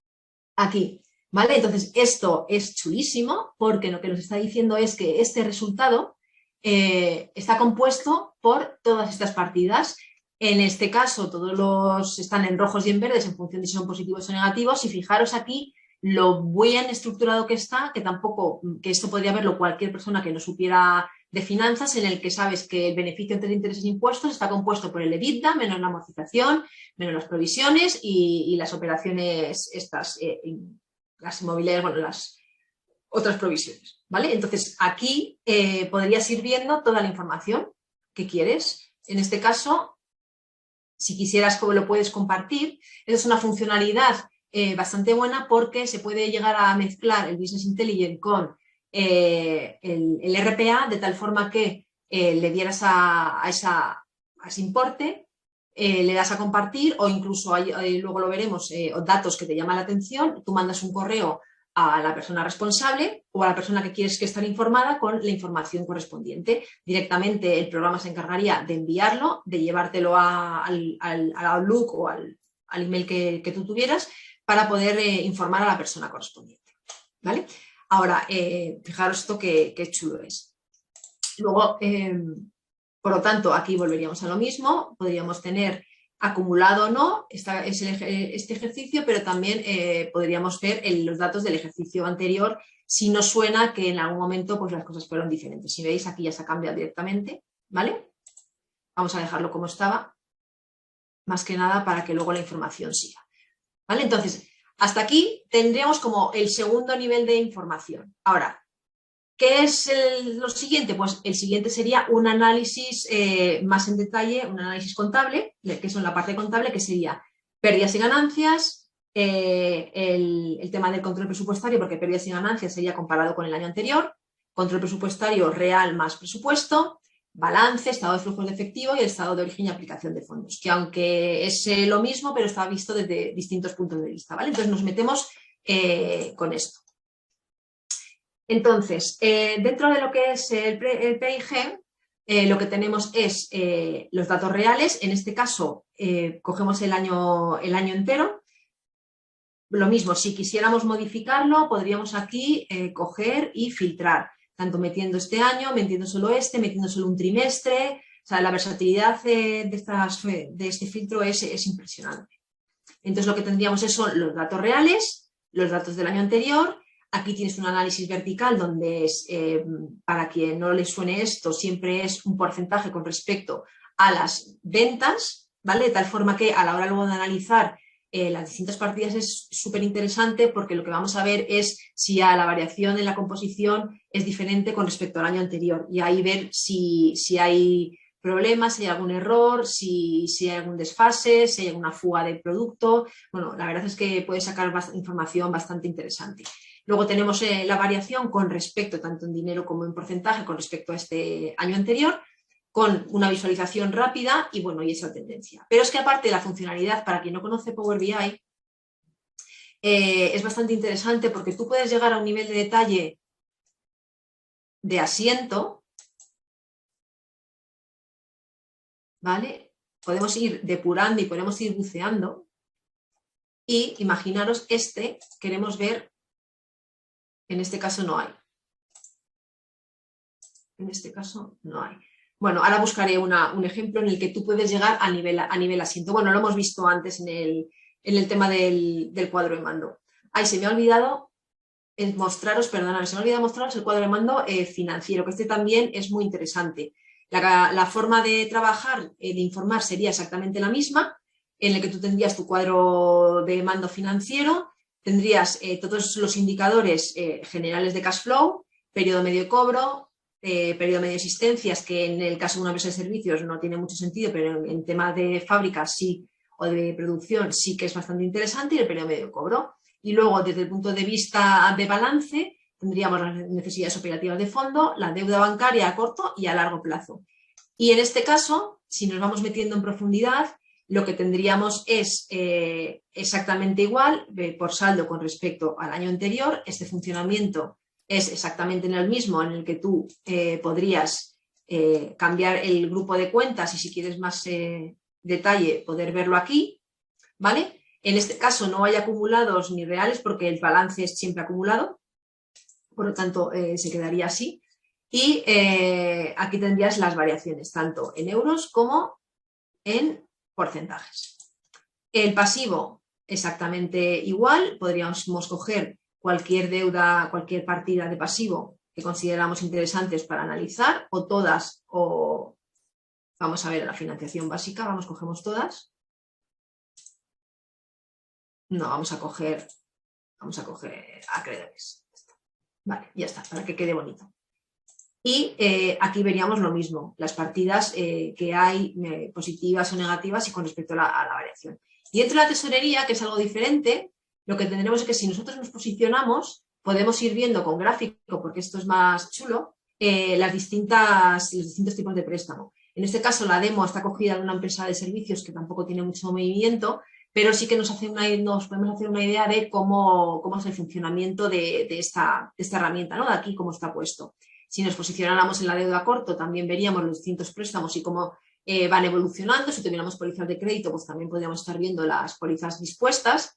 Aquí, ¿vale? Entonces, esto es chulísimo porque lo que nos está diciendo es que este resultado está compuesto por todas estas partidas. En este caso, todos los están en rojos y en verdes en función de si son positivos o negativos. Y fijaros aquí lo bien estructurado que está, que esto podría verlo cualquier persona que no supiera de finanzas, en el que sabes que el beneficio entre intereses e impuestos está compuesto por el EBITDA menos la amortización, menos las provisiones y las operaciones estas, las inmobiliarias, bueno, las otras provisiones, ¿vale? Entonces, aquí podrías ir viendo toda la información que quieres. En este caso, si quisieras, como lo puedes compartir. Esa es una funcionalidad bastante buena porque se puede llegar a mezclar el Business Intelligence con el RPA de tal forma que le dieras a ese importe, le das a compartir o incluso luego lo veremos, datos que te llaman la atención, tú mandas un correo a la persona responsable o a la persona que quieres que esté informada con la información correspondiente. Directamente el programa se encargaría de enviarlo, de llevártelo al Outlook o al email que tú tuvieras para poder informar a la persona correspondiente, ¿vale? Ahora, fijaros esto qué chulo es. Luego, por lo tanto, aquí volveríamos a lo mismo, podríamos tener acumulado o no este ejercicio, pero también podríamos ver los datos del ejercicio anterior si nos suena que en algún momento pues, las cosas fueron diferentes. Si veis, aquí ya se ha cambiado directamente, ¿vale? Vamos a dejarlo como estaba, más que nada para que luego la información siga. ¿Vale? Entonces, hasta aquí tendríamos como el segundo nivel de información. Ahora, ¿qué es lo siguiente? Pues el siguiente sería un análisis más en detalle, un análisis contable, que es en la parte contable, que sería pérdidas y ganancias, el tema del control presupuestario, porque pérdidas y ganancias sería comparado con el año anterior, control presupuestario real más presupuesto, balance, estado de flujos de efectivo y el estado de origen y aplicación de fondos, que aunque es lo mismo, pero está visto desde distintos puntos de vista, ¿vale? Entonces nos metemos con esto. Entonces, dentro de lo que es el PIG, lo que tenemos es los datos reales. En este caso, cogemos el año entero. Lo mismo, si quisiéramos modificarlo, podríamos aquí coger y filtrar, tanto metiendo este año, metiendo solo un trimestre. O sea, la versatilidad de este filtro es impresionante. Entonces, lo que tendríamos son los datos reales, los datos del año anterior. Aquí tienes un análisis vertical donde es, para quien no le suene esto, siempre es un porcentaje con respecto a las ventas, ¿vale? De tal forma que a la hora luego de analizar las distintas partidas es súper interesante, porque lo que vamos a ver es si la variación en la composición es diferente con respecto al año anterior, y ahí ver si hay problemas, si hay algún error, si hay algún desfase, si hay alguna fuga de producto. Bueno, la verdad es que puede sacar información bastante interesante. Luego tenemos la variación con respecto, tanto en dinero como en porcentaje, con respecto a este año anterior, con una visualización rápida y, bueno, y esa tendencia. Pero es que aparte la funcionalidad, para quien no conoce Power BI, es bastante interesante, porque tú puedes llegar a un nivel de detalle de asiento, ¿vale? Podemos ir depurando y podemos ir buceando, y imaginaros queremos ver, en este caso no hay. En este caso no hay. Bueno, ahora buscaré un ejemplo en el que tú puedes llegar a nivel asiento. Bueno, lo hemos visto antes en el tema del cuadro de mando. Ay, se me ha olvidado mostraros el cuadro de mando financiero, que también es muy interesante. La forma de trabajar, de informar, sería exactamente la misma, en el que tú tendrías tu cuadro de mando financiero, tendrías todos los indicadores generales de cash flow, periodo medio de cobro, periodo medio de existencias, que en el caso de una empresa de servicios no tiene mucho sentido, pero en tema de fábricas sí, o de producción sí que es bastante interesante, y el periodo medio de cobro. Y luego, desde el punto de vista de balance, tendríamos las necesidades operativas de fondo, la deuda bancaria a corto y a largo plazo. Y en este caso, si nos vamos metiendo en profundidad, lo que tendríamos es exactamente igual por saldo con respecto al año anterior. Este funcionamiento es exactamente en el mismo, en el que tú podrías cambiar el grupo de cuentas, y si quieres más detalle, poder verlo aquí, ¿vale? En este caso no hay acumulados ni reales, porque el balance es siempre acumulado, por lo tanto se quedaría así. Y aquí tendrías las variaciones, tanto en euros como en porcentajes. El pasivo, exactamente igual. Podríamos coger cualquier deuda, cualquier partida de pasivo que consideramos interesantes para analizar, o todas, o vamos a ver la financiación básica, cogemos todas. No, vamos a coger acreedores. Vale, ya está, para que quede bonito. Y aquí veríamos lo mismo, las partidas que hay positivas o negativas, y con respecto a la variación. Y dentro de la tesorería, que es algo diferente, lo que tendremos es que si nosotros nos posicionamos, podemos ir viendo con gráfico, porque esto es más chulo, los distintos tipos de préstamo. En este caso, la demo está cogida de una empresa de servicios que tampoco tiene mucho movimiento, pero sí que nos podemos hacer una idea de cómo es el funcionamiento de esta herramienta, ¿no? De aquí, cómo está puesto. Si nos posicionáramos en la deuda a corto, también veríamos los distintos préstamos y cómo van evolucionando. Si tuviéramos pólizas de crédito, pues también podríamos estar viendo las pólizas dispuestas.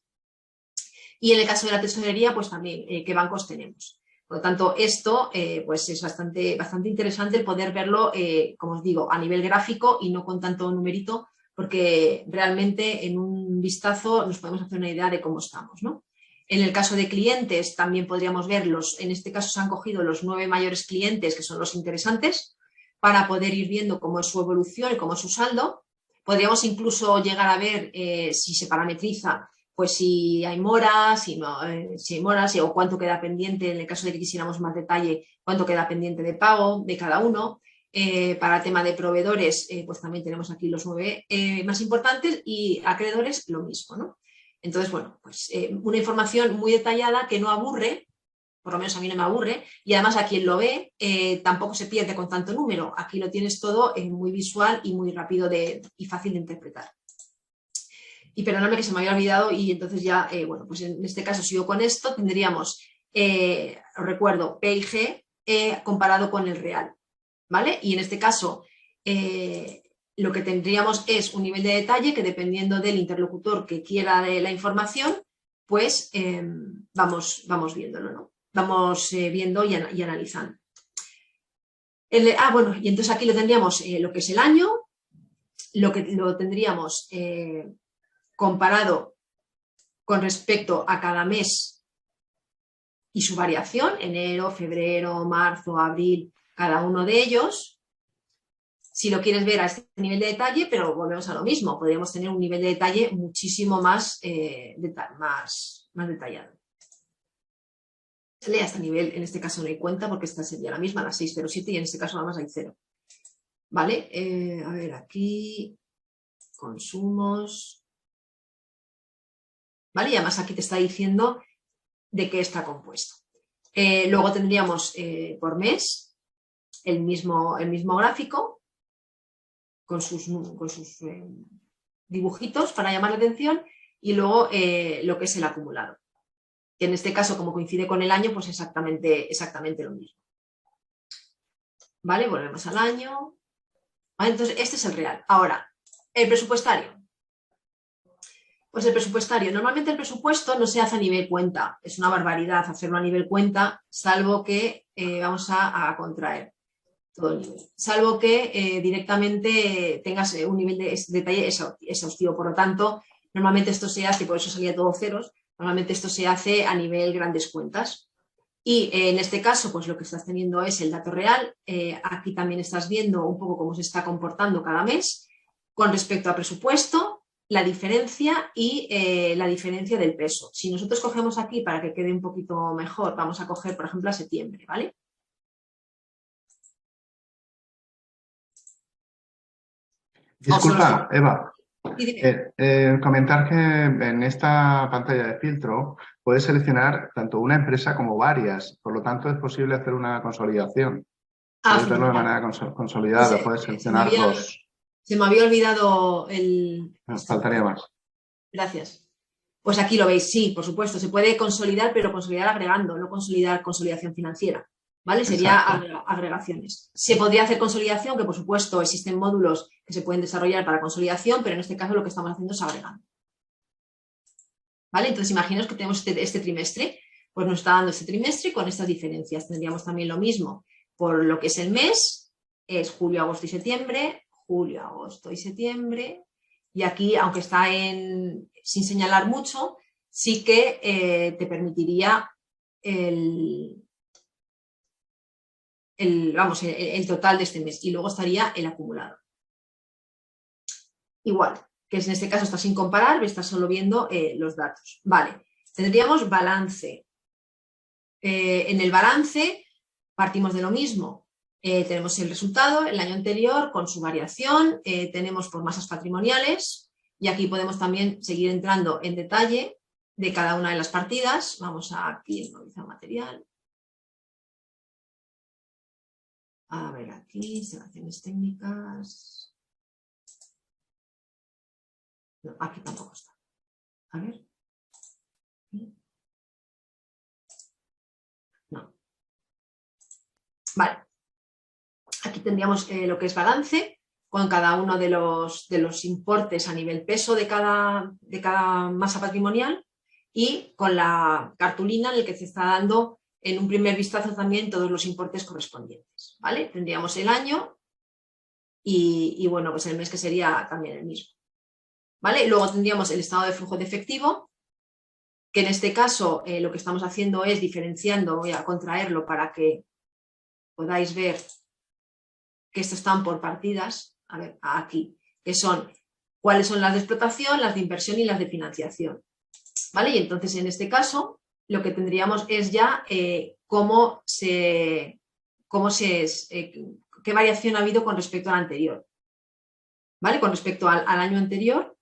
Y en el caso de la tesorería, pues también qué bancos tenemos. Por lo tanto, esto pues es bastante interesante el poder verlo, como os digo, a nivel gráfico y no con tanto numerito, porque realmente en un vistazo nos podemos hacer una idea de cómo estamos, ¿no? En el caso de clientes también podríamos verlos. En este caso se han cogido los 9 mayores clientes, que son los interesantes, para poder ir viendo cómo es su evolución y cómo es su saldo. Podríamos incluso llegar a ver, si se parametriza, pues si hay moras, si no, si hay moras, o cuánto queda pendiente, en el caso de que quisiéramos más detalle, cuánto queda pendiente de pago de cada uno. Para el tema de proveedores, pues también tenemos aquí los 9 más importantes, y acreedores lo mismo, ¿no? Entonces, bueno, pues una información muy detallada que no aburre, por lo menos a mí no me aburre, y además a quien lo ve tampoco se pierde con tanto número. Aquí lo tienes todo muy visual y muy rápido y fácil de interpretar. Y perdóname que se me había olvidado, y entonces ya, bueno, pues en este caso sigo con esto, tendríamos, os recuerdo, P y G comparado con el real, ¿vale? Y en este caso lo que tendríamos es un nivel de detalle que, dependiendo del interlocutor que quiera de la información, pues vamos viéndolo, ¿no? Vamos viendo y analizando. Bueno, y entonces aquí lo tendríamos lo que es el año, lo tendríamos comparado con respecto a cada mes y su variación, enero, febrero, marzo, abril, cada uno de ellos. Si lo quieres ver a este nivel de detalle, pero volvemos a lo mismo, podríamos tener un nivel de detalle muchísimo más detallado. A este nivel, en este caso no hay cuenta, porque esta sería la misma, la 607, y en este caso nada más hay 0. ¿Vale? A ver, aquí, consumos. ¿Vale? Y además aquí te está diciendo de qué está compuesto. Luego tendríamos por mes el mismo gráfico con sus dibujitos para llamar la atención, y luego lo que es el acumulado, que en este caso, como coincide con el año, pues exactamente lo mismo. ¿Vale? Volvemos al año. ¿Vale? Entonces, este es el real. Ahora, el presupuestario. Pues el presupuestario, normalmente el presupuesto no se hace a nivel cuenta, es una barbaridad hacerlo a nivel cuenta, salvo que vamos a contraer todo el nivel, salvo que directamente tengas un nivel de detalle exhaustivo. Por lo tanto, normalmente esto se hace, por eso salía todo ceros, normalmente esto se hace a nivel grandes cuentas. Y en este caso, pues lo que estás teniendo es el dato real. Aquí también estás viendo un poco cómo se está comportando cada mes con respecto a presupuesto, la diferencia y la diferencia del peso. Si nosotros cogemos aquí, para que quede un poquito mejor, vamos a coger, por ejemplo, a septiembre, ¿vale? Disculpa, Eva. Comentar que en esta pantalla de filtro puedes seleccionar tanto una empresa como varias, por lo tanto es posible hacer una consolidación. Puedes verlo de manera consolidada, puedes seleccionar dos. Se me había olvidado Faltaría más. Gracias. Pues aquí lo veis, sí, por supuesto, se puede consolidar, pero consolidar agregando, no consolidación financiera, ¿vale? Sería agregaciones. Se podría hacer consolidación, que por supuesto existen módulos que se pueden desarrollar para consolidación, pero en este caso lo que estamos haciendo es agregando. ¿Vale? Entonces, imaginaos que tenemos este trimestre, pues nos está dando este trimestre con estas diferencias. Tendríamos también lo mismo por lo que es el mes, es julio, agosto y septiembre, julio, agosto y septiembre. Y aquí, aunque está sin señalar mucho, sí que te permitiría el total de este mes. Y luego estaría el acumulado. Igual, que en este caso está sin comparar, está solo viendo los datos. Vale, tendríamos balance. En el balance partimos de lo mismo. Tenemos el resultado, el año anterior, con su variación, tenemos por masas patrimoniales, y aquí podemos también seguir entrando en detalle de cada una de las partidas. Vamos aquí en revisar material. A ver, aquí, instalaciones técnicas. No, aquí tampoco está. A ver. No. Vale. Aquí tendríamos lo que es balance, con cada uno de los importes a nivel peso de cada masa patrimonial, y con la cartulina en el que se está dando en un primer vistazo también todos los importes correspondientes, ¿vale? Tendríamos el año y bueno, pues el mes, que sería también el mismo, ¿vale? Luego tendríamos el estado de flujo de efectivo, que en este caso lo que estamos haciendo es diferenciando, voy a contraerlo para que podáis ver que estos están por partidas, a ver, aquí, que son cuáles son las de explotación, las de inversión y las de financiación. ¿vale? Y entonces en este caso lo que tendríamos es ya qué variación ha habido con respecto al anterior, ¿vale? Con respecto al año anterior,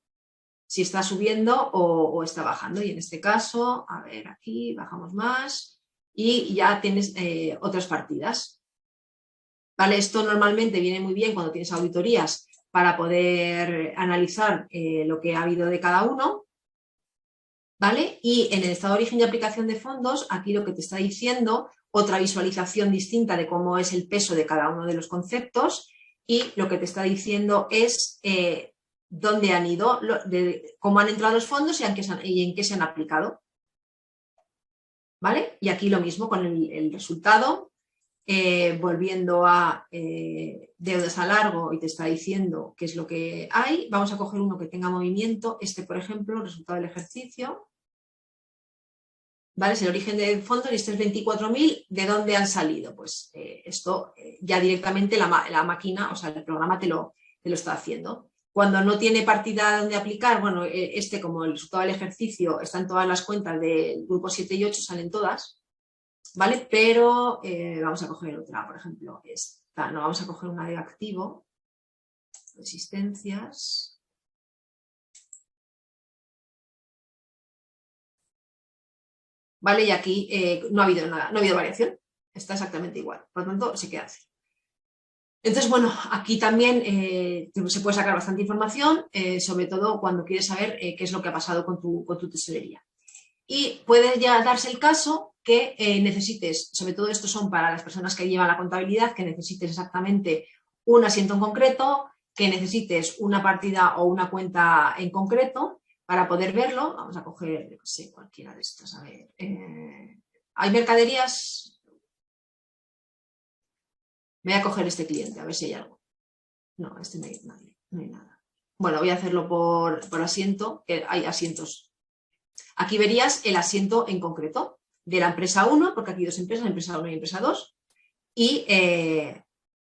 si está subiendo o está bajando. Y en este caso, a ver, aquí bajamos más y ya tienes otras partidas, ¿vale? Esto normalmente viene muy bien cuando tienes auditorías para poder analizar lo que ha habido de cada uno, ¿vale? Y en el estado de origen y aplicación de fondos, aquí lo que te está diciendo, otra visualización distinta de cómo es el peso de cada uno de los conceptos, y lo que te está diciendo es dónde han ido, cómo han entrado los fondos y en qué se han aplicado, ¿vale? Y aquí lo mismo con el resultado, volviendo a deudas a largo, y te está diciendo qué es lo que hay. Vamos a coger uno que tenga movimiento, este por ejemplo, el resultado del ejercicio, ¿vale? Es el origen del fondo y este es 24.000, ¿de dónde han salido? Pues esto ya directamente la máquina, o sea, el programa te lo está haciendo. Cuando no tiene partida donde aplicar, bueno, como el resultado del ejercicio está en todas las cuentas del grupo 7 y 8, salen todas, ¿vale? Pero vamos a coger otra, por ejemplo, esta, no, vamos a coger una de activo, existencias. ¿Vale? Y aquí no ha habido nada, no ha habido variación, está exactamente igual, por lo tanto se queda así. Entonces, bueno, aquí también se puede sacar bastante información, sobre todo cuando quieres saber qué es lo que ha pasado con tu tesorería. Y puede ya darse el caso que necesites, sobre todo estos son para las personas que llevan la contabilidad, que necesites exactamente un asiento en concreto, que necesites una partida o una cuenta en concreto para poder verlo. Vamos a coger, no sé, cualquiera de estas. A ver, hay mercaderías. Voy a coger este cliente, a ver si hay algo. No, este no hay nadie, no hay nada. Bueno, voy a hacerlo por asiento, que hay asientos. Aquí verías el asiento en concreto de la empresa 1, porque aquí hay dos empresas, empresa 1 y empresa 2, y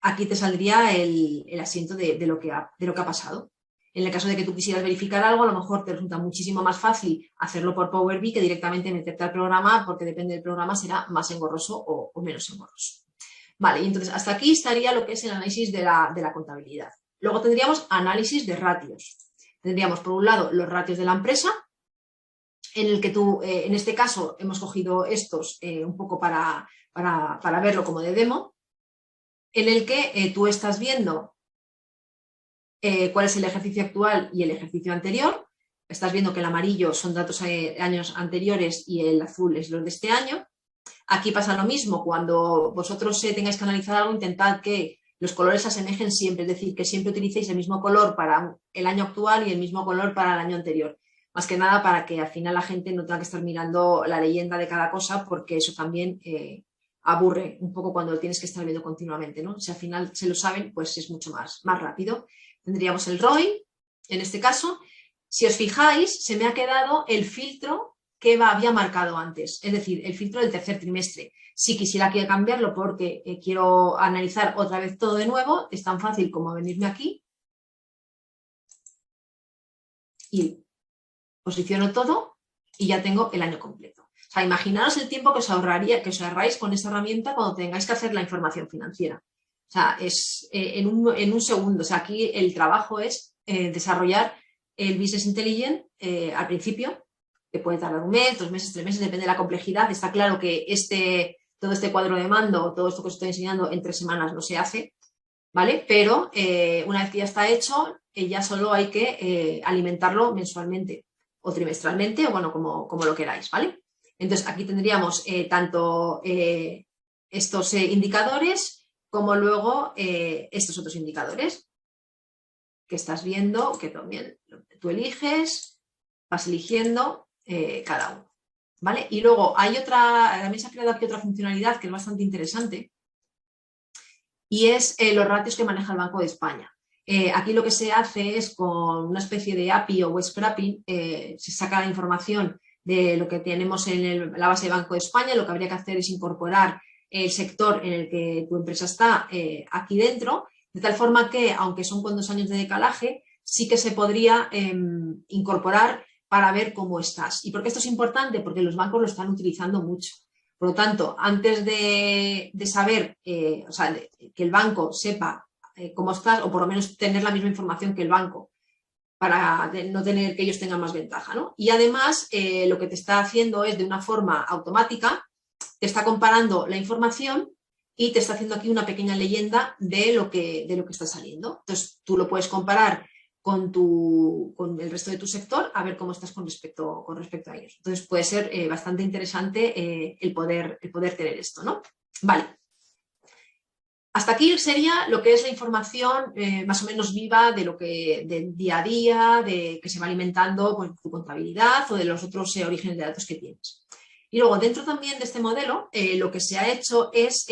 aquí te saldría el asiento de lo que ha pasado. En el caso de que tú quisieras verificar algo, a lo mejor te resulta muchísimo más fácil hacerlo por Power BI que directamente meterte al programa, porque depende del programa, será más engorroso o menos engorroso. Vale, y entonces hasta aquí estaría lo que es el análisis de la contabilidad. Luego tendríamos análisis de ratios. Tendríamos por un lado los ratios de la empresa, en el que tú, en este caso, hemos cogido estos un poco para verlo como de demo, en el que tú estás viendo cuál es el ejercicio actual y el ejercicio anterior. Estás viendo que el amarillo son datos de años anteriores y el azul es los de este año. Aquí pasa lo mismo, cuando vosotros tengáis que analizar algo, intentad que los colores se asemejen siempre, es decir, que siempre utilicéis el mismo color para el año actual y el mismo color para el año anterior. Más que nada para que al final la gente no tenga que estar mirando la leyenda de cada cosa, porque eso también aburre un poco cuando lo tienes que estar viendo continuamente, ¿no? Si al final se lo saben, pues es mucho más rápido. Tendríamos el ROI, en este caso. Si os fijáis, se me ha quedado el filtro que había marcado antes, es decir, el filtro del tercer trimestre. Si quisiera cambiarlo porque quiero analizar otra vez todo de nuevo, es tan fácil como venirme aquí y posiciono todo y ya tengo el año completo. O sea, imaginaros el tiempo que os ahorráis con esta herramienta cuando tengáis que hacer la información financiera. O sea, es en un segundo. O sea, aquí el trabajo es desarrollar el Business Intelligence al principio, que puede tardar 1 mes, 2 meses, 3 meses, depende de la complejidad. Está claro que todo este cuadro de mando, todo esto que os estoy enseñando en 3 semanas no se hace, ¿vale? Pero una vez que ya está hecho, ya solo hay que alimentarlo mensualmente o trimestralmente, o bueno, como lo queráis, ¿vale? Entonces aquí tendríamos tanto estos indicadores como luego estos otros indicadores que estás viendo, que también tú eliges, vas eligiendo cada uno, ¿vale? Y luego hay también se ha creado aquí otra funcionalidad que es bastante interesante, y es los ratios que maneja el Banco de España. Aquí lo que se hace es con una especie de API o web scraping, se saca la información de lo que tenemos en la base de Banco de España. Lo que habría que hacer es incorporar el sector en el que tu empresa está aquí dentro, de tal forma que, aunque son con 2 años de decalaje, sí que se podría incorporar para ver cómo estás. ¿Y por qué esto es importante? Porque los bancos lo están utilizando mucho. Por lo tanto, antes de saber, o sea, que el banco sepa cómo estás, o por lo menos tener la misma información que el banco, para no tener que ellos tengan más ventaja, ¿no? Y además, lo que te está haciendo es de una forma automática, te está comparando la información y te está haciendo aquí una pequeña leyenda de lo que está saliendo. Entonces, tú lo puedes comparar con el resto de tu sector a ver cómo estás con respecto a ellos. Entonces, puede ser bastante interesante el poder tener esto, ¿no? Vale. Hasta aquí sería lo que es la información más o menos viva de del día a día, de que se va alimentando con tu contabilidad o de los otros orígenes de datos que tienes. Y luego, dentro también de este modelo, lo que se ha hecho es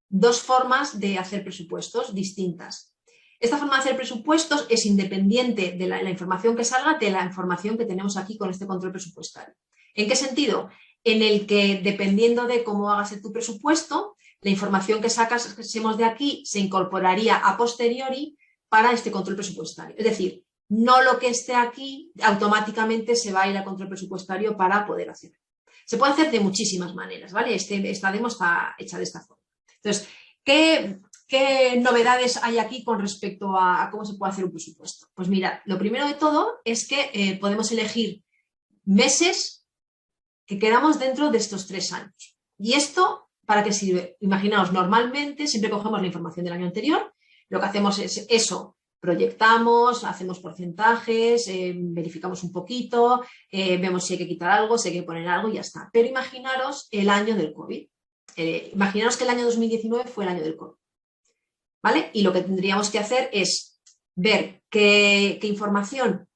dos formas de hacer presupuestos distintas. Esta forma de hacer presupuestos es independiente de la información que salga de la información que tenemos aquí con este control presupuestario. ¿En qué sentido? En el que, dependiendo de cómo hagas tu presupuesto, la información que sacásemos de aquí se incorporaría a posteriori para este control presupuestario. Es decir, no lo que esté aquí automáticamente se va a ir al control presupuestario para poder hacerlo. Se puede hacer de muchísimas maneras, ¿vale? Esta demo está hecha de esta forma. Entonces, ¿qué novedades hay aquí con respecto a cómo se puede hacer un presupuesto? Pues mirad, lo primero de todo es que podemos elegir meses que queramos dentro de estos 3 años. ¿Y esto para qué sirve? Imaginaos, normalmente siempre cogemos la información del año anterior, lo que hacemos es eso, proyectamos, hacemos porcentajes, verificamos un poquito, vemos si hay que quitar algo, si hay que poner algo y ya está. Pero imaginaros el año del COVID. Imaginaros que el año 2019 fue el año del COVID. ¿Vale? Y lo que tendríamos que hacer es ver qué información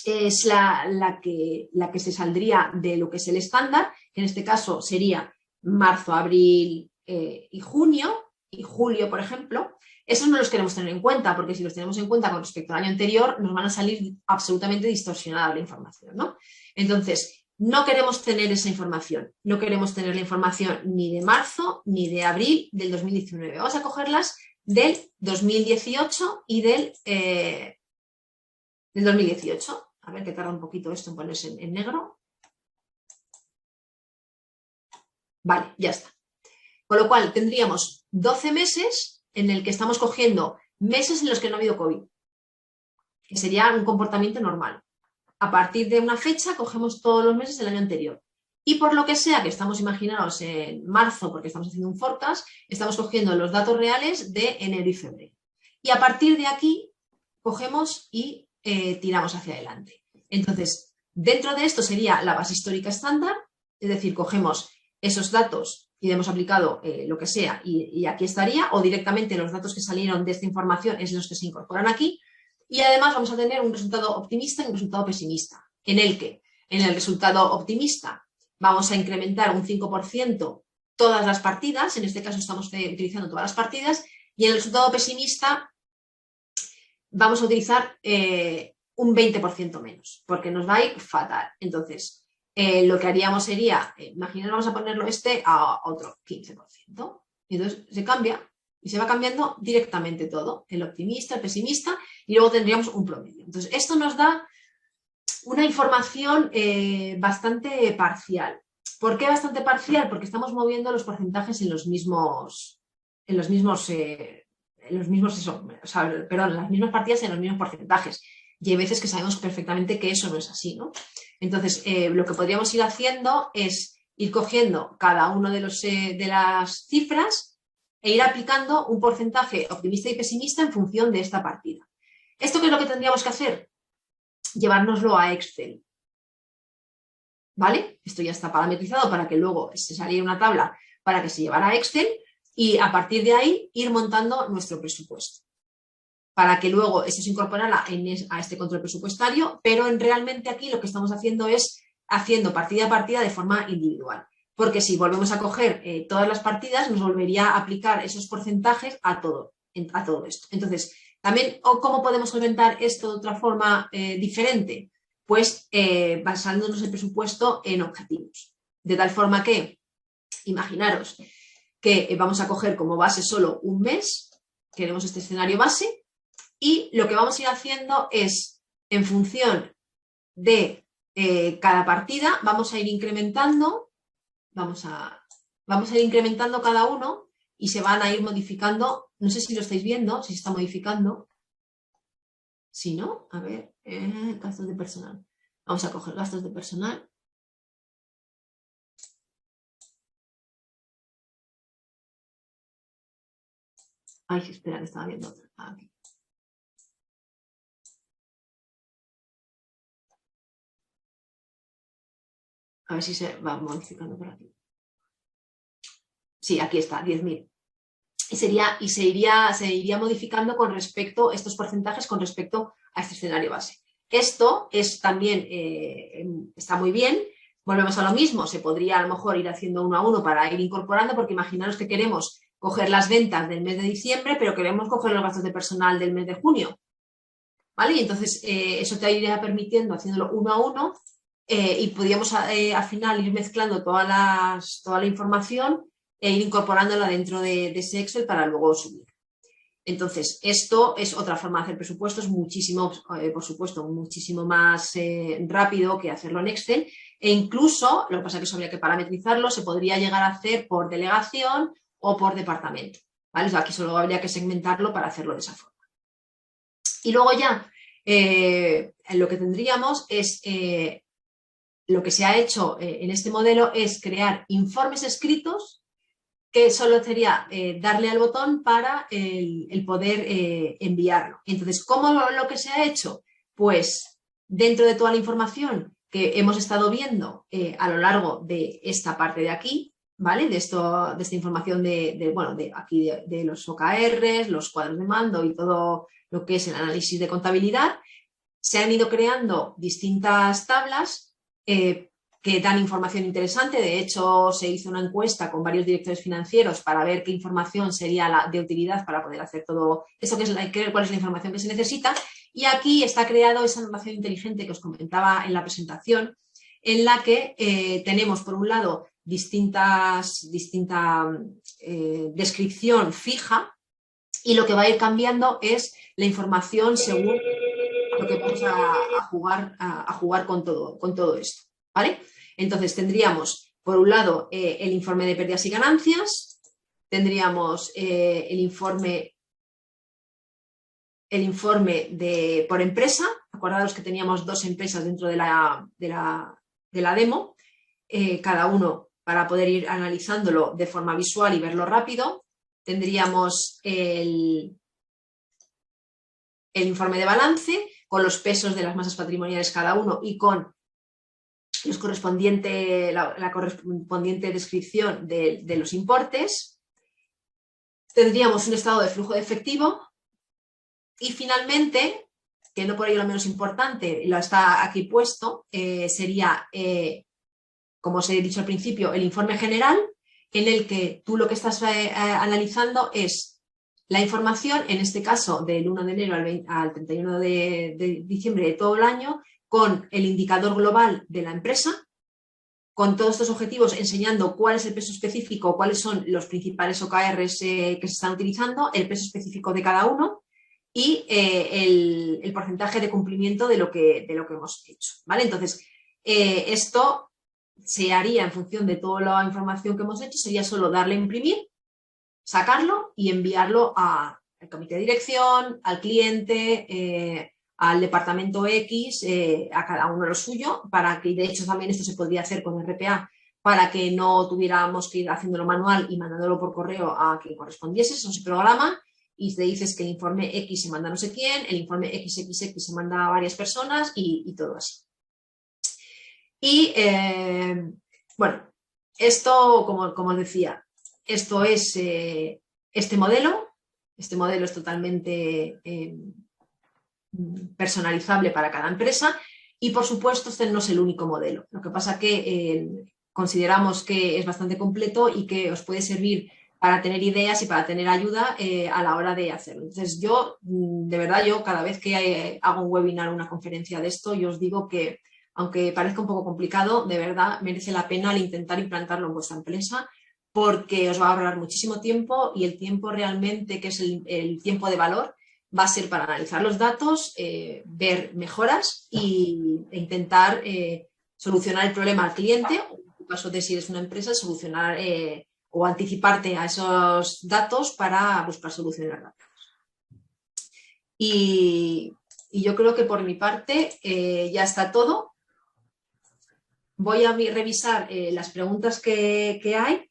es la que se saldría de lo que es el estándar, que en este caso sería marzo, abril y junio, y julio, por ejemplo. Esos no los queremos tener en cuenta, porque si los tenemos en cuenta con respecto al año anterior, nos van a salir absolutamente distorsionada la información, ¿no? Entonces, no queremos tener esa información. No queremos tener la información ni de marzo ni de abril del 2019. Vamos a cogerlas del 2018 y del 2018. A ver, que tarda un poquito esto en ponerse en negro. Vale, ya está. Con lo cual, tendríamos 12 meses en el que estamos cogiendo meses en los que no ha habido COVID, que sería un comportamiento normal. A partir de una fecha, cogemos todos los meses del año anterior. Y por lo que sea, que estamos imaginados en marzo, porque estamos haciendo un forecast, estamos cogiendo los datos reales de enero y febrero. Y a partir de aquí, cogemos y tiramos hacia adelante. Entonces, dentro de esto sería la base histórica estándar, es decir, cogemos esos datos y hemos aplicado lo que sea y aquí estaría, o directamente los datos que salieron de esta información es los que se incorporan aquí, y además vamos a tener un resultado optimista y un resultado pesimista, en el que en el resultado optimista vamos a incrementar un 5% todas las partidas, en este caso estamos utilizando todas las partidas, y en el resultado pesimista vamos a utilizar un 20% menos, porque nos va a ir fatal. Entonces, lo que haríamos sería, imaginar, vamos a ponerlo a otro 15%. Y entonces se cambia y se va cambiando directamente todo, el optimista, el pesimista, y luego tendríamos un promedio. Entonces, esto nos da una información bastante parcial. ¿Por qué bastante parcial? Porque estamos moviendo los porcentajes en las mismas partidas en los mismos porcentajes. Y hay veces que sabemos perfectamente que eso no es así, ¿no? Entonces, lo que podríamos ir haciendo es ir cogiendo cada uno de las cifras e ir aplicando un porcentaje optimista y pesimista en función de esta partida. ¿Esto qué es lo que tendríamos que hacer? Llevárnoslo a Excel. ¿Vale? Esto ya está parametrizado para que luego se saliera una tabla para que se llevara a Excel y a partir de ahí ir montando nuestro presupuesto. Para que luego eso se incorporara a este control presupuestario, pero realmente aquí lo que estamos haciendo es haciendo partida a partida de forma individual. Porque si volvemos a coger todas las partidas, nos volvería a aplicar esos porcentajes a todo esto. Entonces, también, ¿cómo podemos solventar esto de otra forma diferente? Pues basándonos el presupuesto en objetivos. De tal forma que, imaginaros que vamos a coger como base solo un mes, queremos este escenario base, y lo que vamos a ir haciendo es, en función de cada partida, vamos a ir incrementando, vamos a ir incrementando cada uno y se van a ir modificando. No sé si lo estáis viendo, si se está modificando. Si no, a ver, gastos de personal. Vamos a coger gastos de personal. Ay, espera, que estaba viendo otra. Aquí. A ver si se va modificando por aquí. Sí, aquí está, 10.000. Y se iría modificando con respecto a estos porcentajes con respecto a este escenario base. Esto es también, está muy bien. Volvemos a lo mismo, se podría a lo mejor ir haciendo uno a uno para ir incorporando, porque imaginaros que queremos coger las ventas del mes de diciembre, pero queremos coger los gastos de personal del mes de junio. ¿Vale? Y entonces eso te iría permitiendo haciéndolo uno a uno y podríamos al final ir mezclando toda la información e ir incorporándola dentro de ese Excel para luego subir. Entonces, esto es otra forma de hacer presupuestos, muchísimo, por supuesto, muchísimo más rápido que hacerlo en Excel, e incluso, lo que pasa es que eso habría que parametrizarlo, se podría llegar a hacer por delegación o por departamento, ¿vale? O sea, aquí solo habría que segmentarlo para hacerlo de esa forma. Y luego ya, lo que tendríamos es, lo que se ha hecho en este modelo es crear informes escritos que solo sería darle al botón para el poder enviarlo. Entonces, ¿cómo lo que se ha hecho? Pues dentro de toda la información que hemos estado viendo a lo largo de esta parte de aquí, ¿vale? De esta información de los OKRs, los cuadros de mando y todo lo que es el análisis de contabilidad, se han ido creando distintas tablas que dan información interesante. De hecho, se hizo una encuesta con varios directores financieros para ver qué información sería de utilidad para poder hacer todo eso, cuál es la información que se necesita. Y aquí está creado esa normación inteligente que os comentaba en la presentación, en la que tenemos, por un lado, distinta descripción fija, y lo que va a ir cambiando es la información según lo que vamos a jugar con todo esto, ¿vale? Entonces tendríamos, por un lado, el informe de pérdidas y ganancias, tendríamos el informe por empresa. Acordaros que teníamos 2 empresas dentro de la demo, cada uno para poder ir analizándolo de forma visual y verlo rápido. Tendríamos el informe de balance con los pesos de las masas patrimoniales cada uno y con la correspondiente descripción de los importes. Tendríamos un estado de flujo de efectivo y finalmente, que no por ello lo menos importante, lo está aquí puesto, sería, como os he dicho al principio, el informe general, en el que tú lo que estás analizando es la información, en este caso del 1 de enero al 31 de diciembre de todo el año, con el indicador global de la empresa, con todos estos objetivos enseñando cuál es el peso específico, cuáles son los principales OKRs que se están utilizando, el peso específico de cada uno y el porcentaje de cumplimiento de lo que hemos hecho, ¿vale? Entonces, esto se haría en función de toda la información que hemos hecho, sería solo darle a imprimir, sacarlo y enviarlo al comité de dirección, al cliente, al departamento X, a cada uno lo suyo, para que, de hecho, también esto se podría hacer con RPA, para que no tuviéramos que ir haciéndolo manual y mandándolo por correo a quien correspondiese. Eso se programa y te dices que el informe X se manda a no sé quién, el informe XXX se manda a varias personas y todo así. Y, bueno, esto, como os decía, esto es este modelo es totalmente personalizable para cada empresa y, por supuesto, este no es el único modelo. Lo que pasa que consideramos que es bastante completo y que os puede servir para tener ideas y para tener ayuda a la hora de hacerlo. Entonces, yo, de verdad, cada vez que hago un webinar o una conferencia de esto, yo os digo que, aunque parezca un poco complicado, de verdad merece la pena el intentar implantarlo en vuestra empresa, porque os va a ahorrar muchísimo tiempo y el tiempo realmente, que es el tiempo de valor, va a ser para analizar los datos, ver mejoras e intentar solucionar el problema al cliente, o en tu caso de si eres una empresa, solucionar o anticiparte a esos datos para buscar soluciones rápidas. Y yo creo que por mi parte ya está todo. Voy a revisar las preguntas que hay.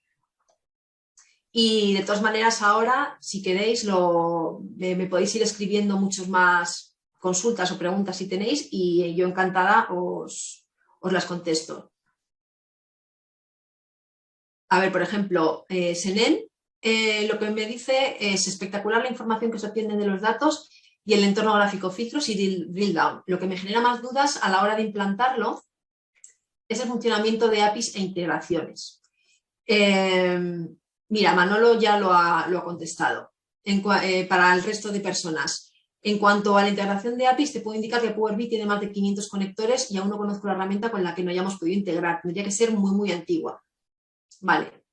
Y de todas maneras ahora, si queréis, me podéis ir escribiendo muchos más consultas o preguntas si tenéis y yo encantada os las contesto. A ver, por ejemplo, Senen, lo que me dice es espectacular la información que se obtiene de los datos y el entorno gráfico, filtros y drill down. Lo que me genera más dudas a la hora de implantarlo es el funcionamiento de APIs e integraciones. Mira, Manolo ya lo ha contestado. Para el resto de personas, en cuanto a la integración de APIs, te puedo indicar que Power BI tiene más de 500 conectores y aún no conozco la herramienta con la que no hayamos podido integrar. Tendría que ser muy, muy antigua. Vale.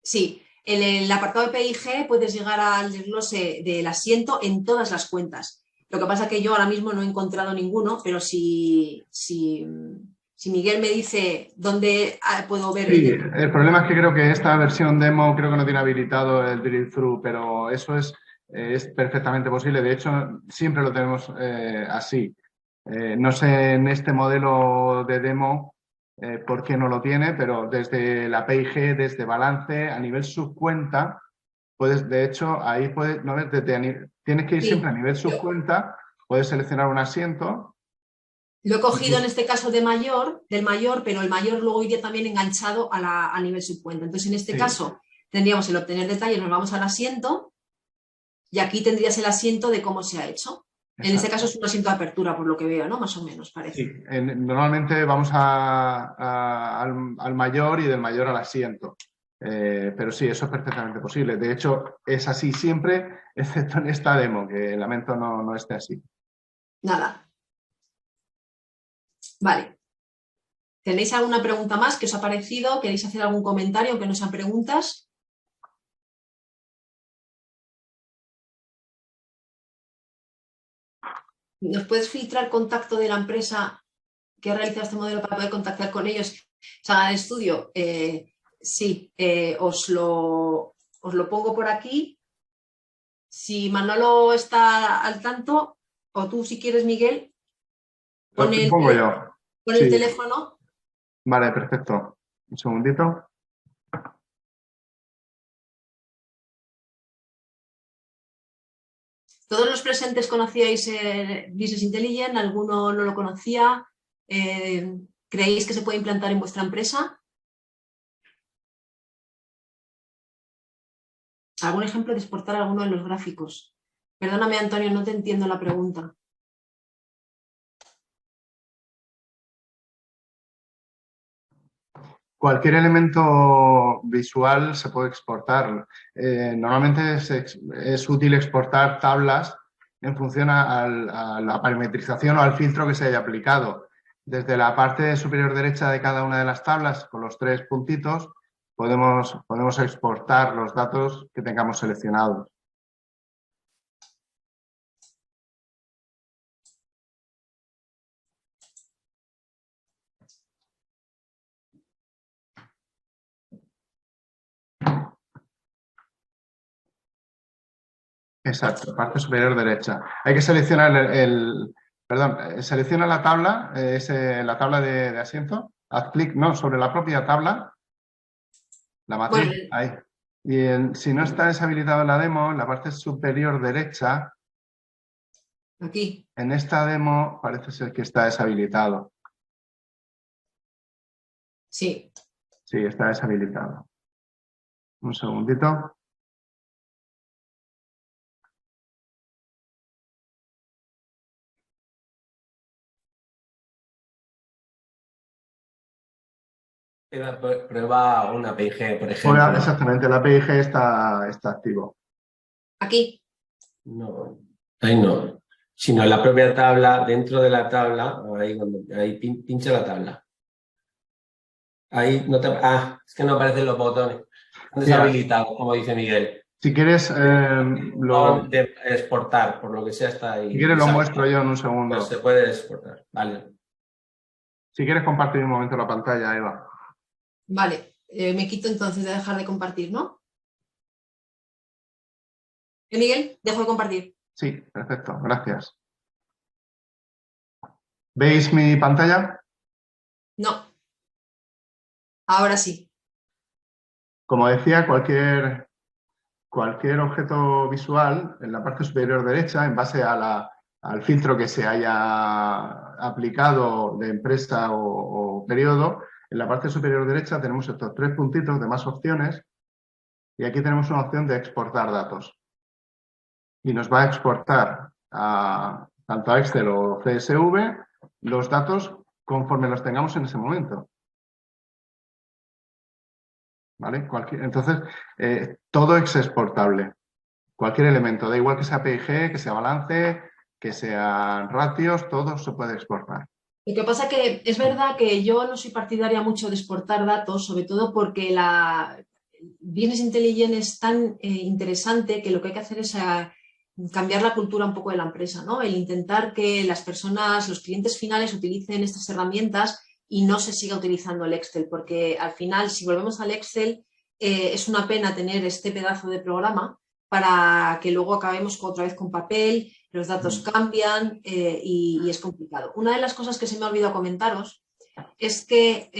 Sí, en el apartado de PIG puedes llegar al desglose del asiento en todas las cuentas. Lo que pasa es que yo ahora mismo no he encontrado ninguno, pero si Miguel me dice dónde puedo ver... Sí, el problema es que creo que esta versión demo creo que no tiene habilitado el drill-through, pero eso es perfectamente posible. De hecho, siempre lo tenemos así. No sé en este modelo de demo por qué no lo tiene, pero desde la PIG, desde balance, a nivel subcuenta, puedes, de hecho, ahí puedes, ¿no ves? Tienes que ir siempre a nivel subcuenta, puedes seleccionar un asiento. Lo he cogido en este caso del mayor, pero el mayor luego iría también enganchado a nivel subcuenta. Entonces, en este caso, tendríamos el obtener detalles, nos vamos al asiento y aquí tendrías el asiento de cómo se ha hecho. Exacto. En este caso es un asiento de apertura, por lo que veo, ¿no? Más o menos, parece. Sí, normalmente vamos al mayor y del mayor al asiento. Pero sí, eso es perfectamente posible. De hecho, es así siempre, excepto en esta demo, que lamento no esté así. Nada. Vale. ¿Tenéis alguna pregunta más que os ha parecido? ¿Queréis hacer algún comentario que no sean preguntas? ¿Nos puedes filtrar contacto de la empresa que ha realizado este modelo para poder contactar con ellos? Se hagan el estudio. Sí, os lo pongo por aquí. Si Manolo está al tanto, o tú si quieres, Miguel, pon el teléfono. Vale, perfecto. Un segundito. ¿Todos los presentes conocíais Business Intelligence? ¿Alguno no lo conocía? ¿Creéis que se puede implantar en vuestra empresa? ¿Algún ejemplo de exportar alguno de los gráficos? Perdóname, Antonio, no te entiendo la pregunta. Cualquier elemento visual se puede exportar. Normalmente es útil exportar tablas en función a la parametrización o al filtro que se haya aplicado. Desde la parte superior derecha de cada una de las tablas, con los 3 puntitos, podemos exportar los datos que tengamos seleccionados. Exacto, parte superior derecha. Hay que seleccionar selecciona la tabla, la tabla de asiento, haz clic sobre la propia tabla, la matriz, bueno, ahí. Y si no está deshabilitado en la demo, en la parte superior derecha, aquí. En esta demo parece ser que está deshabilitado. Sí. Sí, está deshabilitado. Un segundito. Prueba una PIG, por ejemplo. Exactamente, la PIG está activo. ¿Aquí? No, ahí no. Sino en la propia tabla, dentro de la tabla, ahí pincha la tabla. Ahí no te... es que no aparecen los botones. Están deshabilitados, como dice Miguel. Si quieres, De exportar, por lo que sea, está ahí. si quieres lo Exacto. muestro yo en un Pero segundo. se puede exportar, vale. Si quieres compartir un momento la pantalla, Eva. Vale, me quito entonces de dejar de compartir, ¿no? Miguel, dejo de compartir. Sí, perfecto, gracias. ¿Veis mi pantalla? No, ahora sí. Como decía, cualquier objeto visual en la parte superior derecha, en base al filtro que se haya aplicado de empresa o periodo, en la parte superior derecha tenemos estos 3 puntitos de más opciones y aquí tenemos una opción de exportar datos. Y nos va a exportar tanto a Excel o CSV los datos conforme los tengamos en ese momento. ¿Vale? Entonces, todo es exportable. Cualquier elemento, da igual que sea PIG, que sea balance, que sean ratios, todo se puede exportar. Lo que pasa que es verdad que yo no soy partidaria mucho de exportar datos, sobre todo porque la Business Intelligence es tan interesante que lo que hay que hacer es cambiar la cultura un poco de la empresa, ¿no? El intentar que las personas, los clientes finales utilicen estas herramientas y no se siga utilizando el Excel, porque al final, si volvemos al Excel, es una pena tener este pedazo de programa para que luego acabemos otra vez con papel, los datos cambian y es complicado. Una de las cosas que se me ha olvidado comentaros es que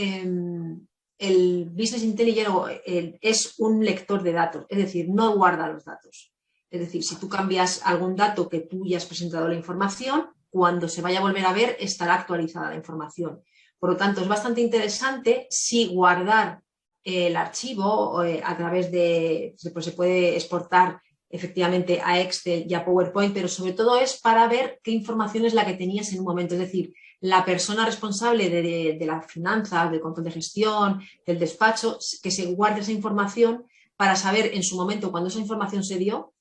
el Business Intelligence es un lector de datos, es decir, no guarda los datos. Es decir, si tú cambias algún dato que tú ya has presentado la información, cuando se vaya a volver a ver estará actualizada la información. Por lo tanto, es bastante interesante si guardar el archivo a través de, pues se puede exportar efectivamente a Excel y a PowerPoint, pero sobre todo es para ver qué información es la que tenías en un momento. Es decir, la persona responsable de las finanzas, del control de gestión, del despacho, que se guarde esa información para saber en su momento, cuando esa información se dio,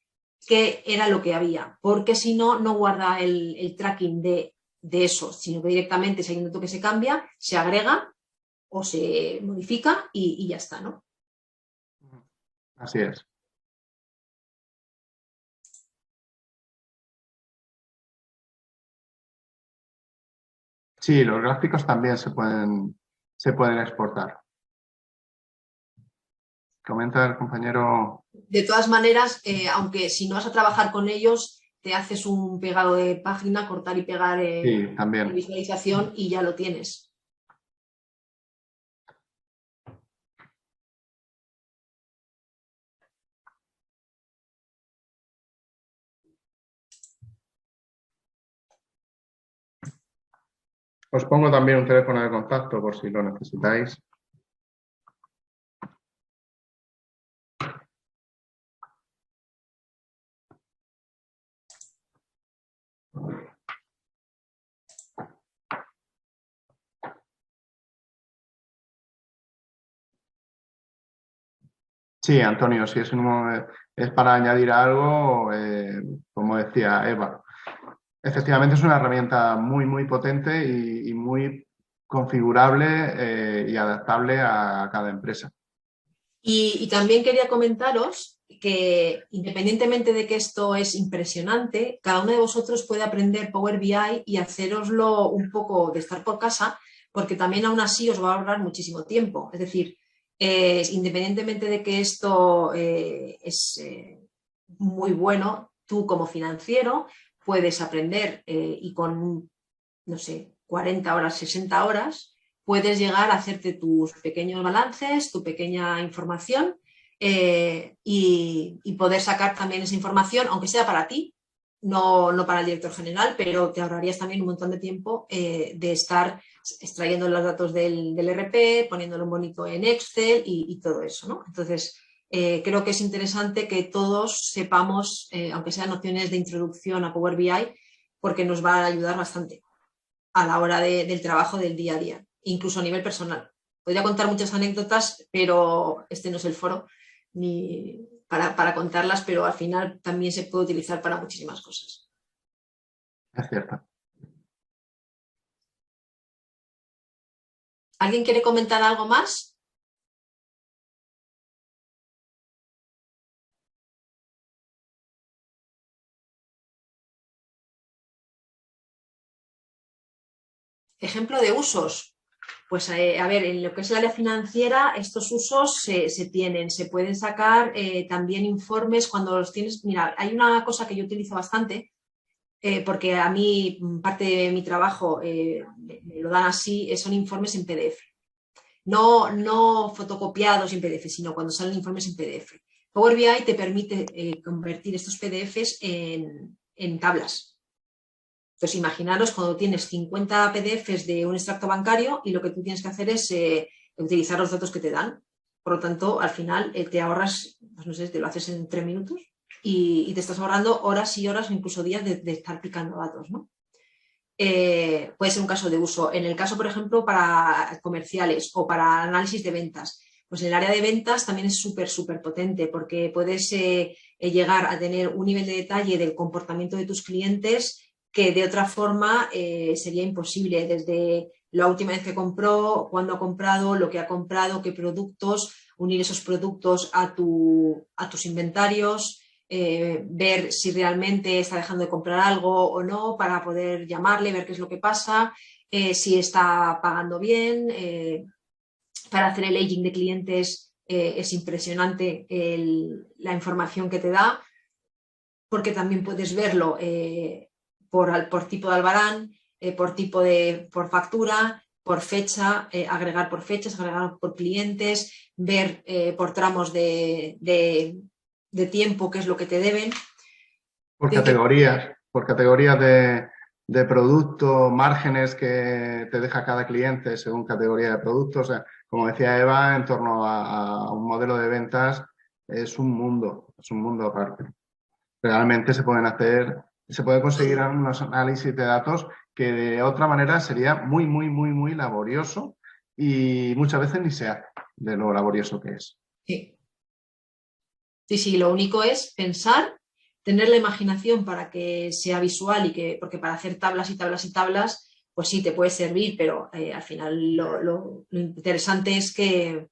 qué era lo que había. Porque si no, no guarda el tracking de eso, sino que directamente, si hay un dato que se cambia, se agrega o se modifica y ya está, ¿no? Así es. Sí, los gráficos también se pueden exportar. Comenta el compañero. De todas maneras, aunque si no vas a trabajar con ellos, te haces un pegado de página, cortar y pegar Sí, también. visualización y ya lo tienes. Os pongo también un teléfono de contacto por si lo necesitáis. Sí, Antonio, si es para añadir algo, como decía Eva, efectivamente es una herramienta muy, muy potente y muy configurable y adaptable a cada empresa. Y también quería comentaros que independientemente de que esto es impresionante, cada uno de vosotros puede aprender Power BI y haceroslo un poco de estar por casa, porque también aún así os va a ahorrar muchísimo tiempo. Es decir, independientemente de que esto es muy bueno, tú como financiero puedes aprender y con, no sé, 40 horas, 60 horas, puedes llegar a hacerte tus pequeños balances, tu pequeña información y poder sacar también esa información, aunque sea para ti, no para el director general, pero te ahorrarías también un montón de tiempo de estar extrayendo los datos del RP, poniéndolo bonito en Excel y todo eso, ¿no? Entonces, creo que es interesante que todos sepamos, aunque sean nociones de introducción a Power BI, porque nos va a ayudar bastante a la hora del trabajo del día a día, incluso a nivel personal. Podría contar muchas anécdotas, pero este no es el foro ni para contarlas, pero al final también se puede utilizar para muchísimas cosas. Es cierto. ¿Alguien quiere comentar algo más? Ejemplo de usos. Pues a ver, en lo que es el área financiera, estos usos se tienen, se pueden sacar también informes cuando los tienes. Mira, hay una cosa que yo utilizo bastante, porque a mí parte de mi trabajo me lo dan así, son informes en PDF. No fotocopiados en PDF, sino cuando salen informes en PDF. Power BI te permite convertir estos PDFs en tablas. Entonces, imaginaros cuando tienes 50 PDFs de un extracto bancario y lo que tú tienes que hacer es utilizar los datos que te dan. Por lo tanto, al final te ahorras, pues no sé, te lo haces en 3 minutos y te estás ahorrando horas y horas o incluso días de estar picando datos, ¿no? Puede ser un caso de uso. En el caso, por ejemplo, para comerciales o para análisis de ventas, pues en el área de ventas también es súper potente porque puedes llegar a tener un nivel de detalle del comportamiento de tus clientes que de otra forma sería imposible, desde la última vez que compró, cuándo ha comprado, lo que ha comprado, qué productos, unir esos productos a tus inventarios, ver si realmente está dejando de comprar algo o no para poder llamarle, ver qué es lo que pasa, si está pagando bien. Para hacer el aging de clientes es impresionante la información que te da, porque también puedes verlo por tipo de albarán, por factura, por fecha, agregar por fechas, agregar por clientes, ver por tramos de tiempo qué es lo que te deben. Por categorías de producto, márgenes que te deja cada cliente según categoría de producto. O sea, como decía Eva, en torno a un modelo de ventas es un mundo aparte. Realmente se puede conseguir unos análisis de datos que de otra manera sería muy laborioso y muchas veces ni se hace de lo laborioso que es. Sí, lo único es pensar, tener la imaginación para que sea visual porque para hacer tablas y tablas y tablas, pues sí, te puede servir, pero al final lo interesante es que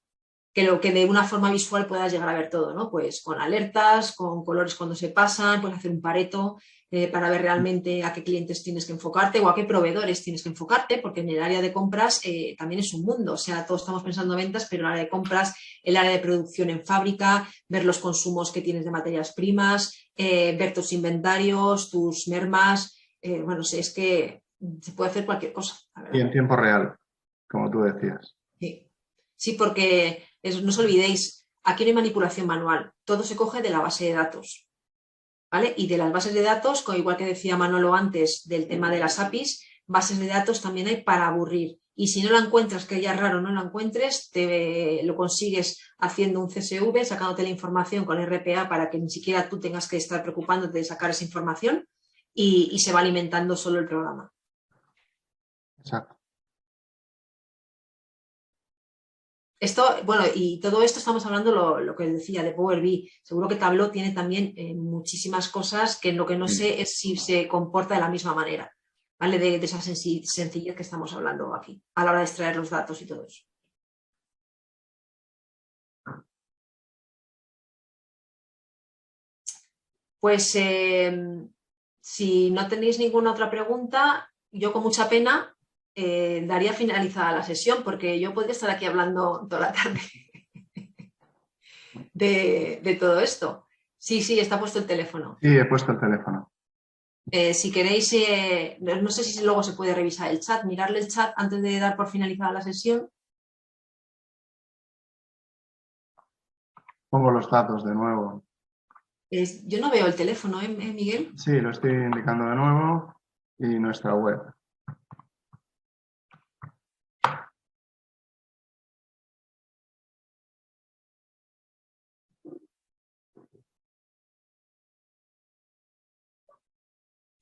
de una forma visual puedas llegar a ver todo, ¿no? Pues con alertas, con colores cuando se pasan, puedes hacer un pareto para ver realmente a qué clientes tienes que enfocarte o a qué proveedores tienes que enfocarte, porque en el área de compras también es un mundo. O sea, todos estamos pensando en ventas, pero en el área de compras, el área de producción en fábrica, ver los consumos que tienes de materias primas, ver tus inventarios, tus mermas. Bueno, es que se puede hacer cualquier cosa. Y en tiempo real, como tú decías. Sí, porque no os olvidéis, aquí no hay manipulación manual, todo se coge de la base de datos, ¿vale? Y de las bases de datos, igual que decía Manolo antes del tema de las APIs, bases de datos también hay para aburrir. Y si no la encuentras, que ya raro no la encuentres, lo consigues haciendo un CSV, sacándote la información con RPA para que ni siquiera tú tengas que estar preocupándote de sacar esa información y se va alimentando solo el programa. Exacto. Bueno, y todo esto estamos hablando lo que decía de Power BI. Seguro que Tableau tiene también muchísimas cosas que lo que no sé es si se comporta de la misma manera, ¿vale? De esa sencillez que estamos hablando aquí, a la hora de extraer los datos y todo eso. Pues si no tenéis ninguna otra pregunta, yo con mucha pena daría finalizada la sesión, porque yo podría estar aquí hablando toda la tarde. De todo esto. Sí, está puesto el teléfono. Sí, he puesto el teléfono. Si queréis, no sé si luego se puede revisar el chat, mirarle el chat antes de dar por finalizada la sesión. Pongo los datos de nuevo. Yo no veo el teléfono, Miguel? Sí, lo estoy indicando de nuevo y nuestra web.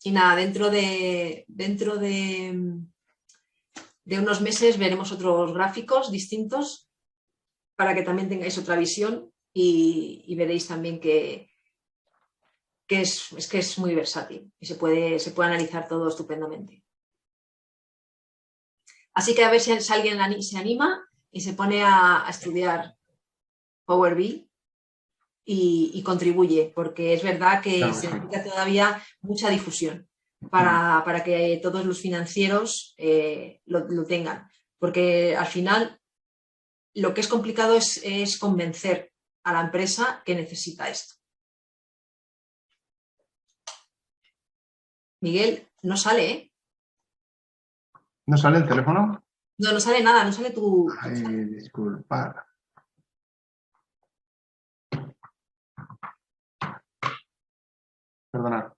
Y nada, dentro de unos meses veremos otros gráficos distintos para que también tengáis otra visión y veréis también que es muy versátil y se puede analizar todo estupendamente. Así que a ver si alguien se anima y se pone a estudiar Power BI y contribuye, porque es verdad que se necesita todavía mucha difusión. para que todos los financieros lo tengan. Porque al final lo que es complicado es convencer a la empresa que necesita esto. Miguel, no sale, ¿eh? ¿No sale el teléfono? No, no sale nada, no sale tu... Ay, disculpad. Perdonad.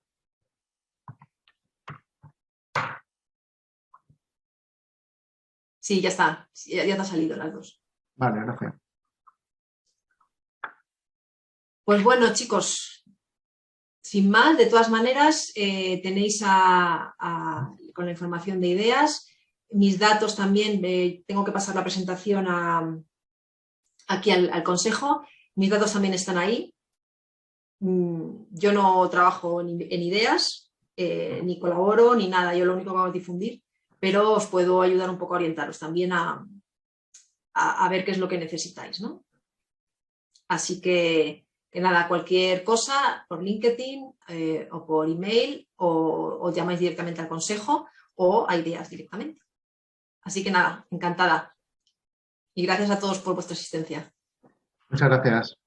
Sí, ya está, ya te ha salido las dos. Vale, gracias. Pues bueno, chicos, sin más, de todas maneras, tenéis con la información de ideas, mis datos también, tengo que pasar la presentación aquí al consejo, mis datos también están ahí. Yo no trabajo en ideas, ni colaboro, ni nada, yo lo único que hago es difundir, pero os puedo ayudar un poco a orientaros también a ver qué es lo que necesitáis, ¿no? Así que nada, cualquier cosa por LinkedIn o por email o llamáis directamente al consejo o a ideas directamente. Así que nada, encantada. Y gracias a todos por vuestra asistencia. Muchas gracias.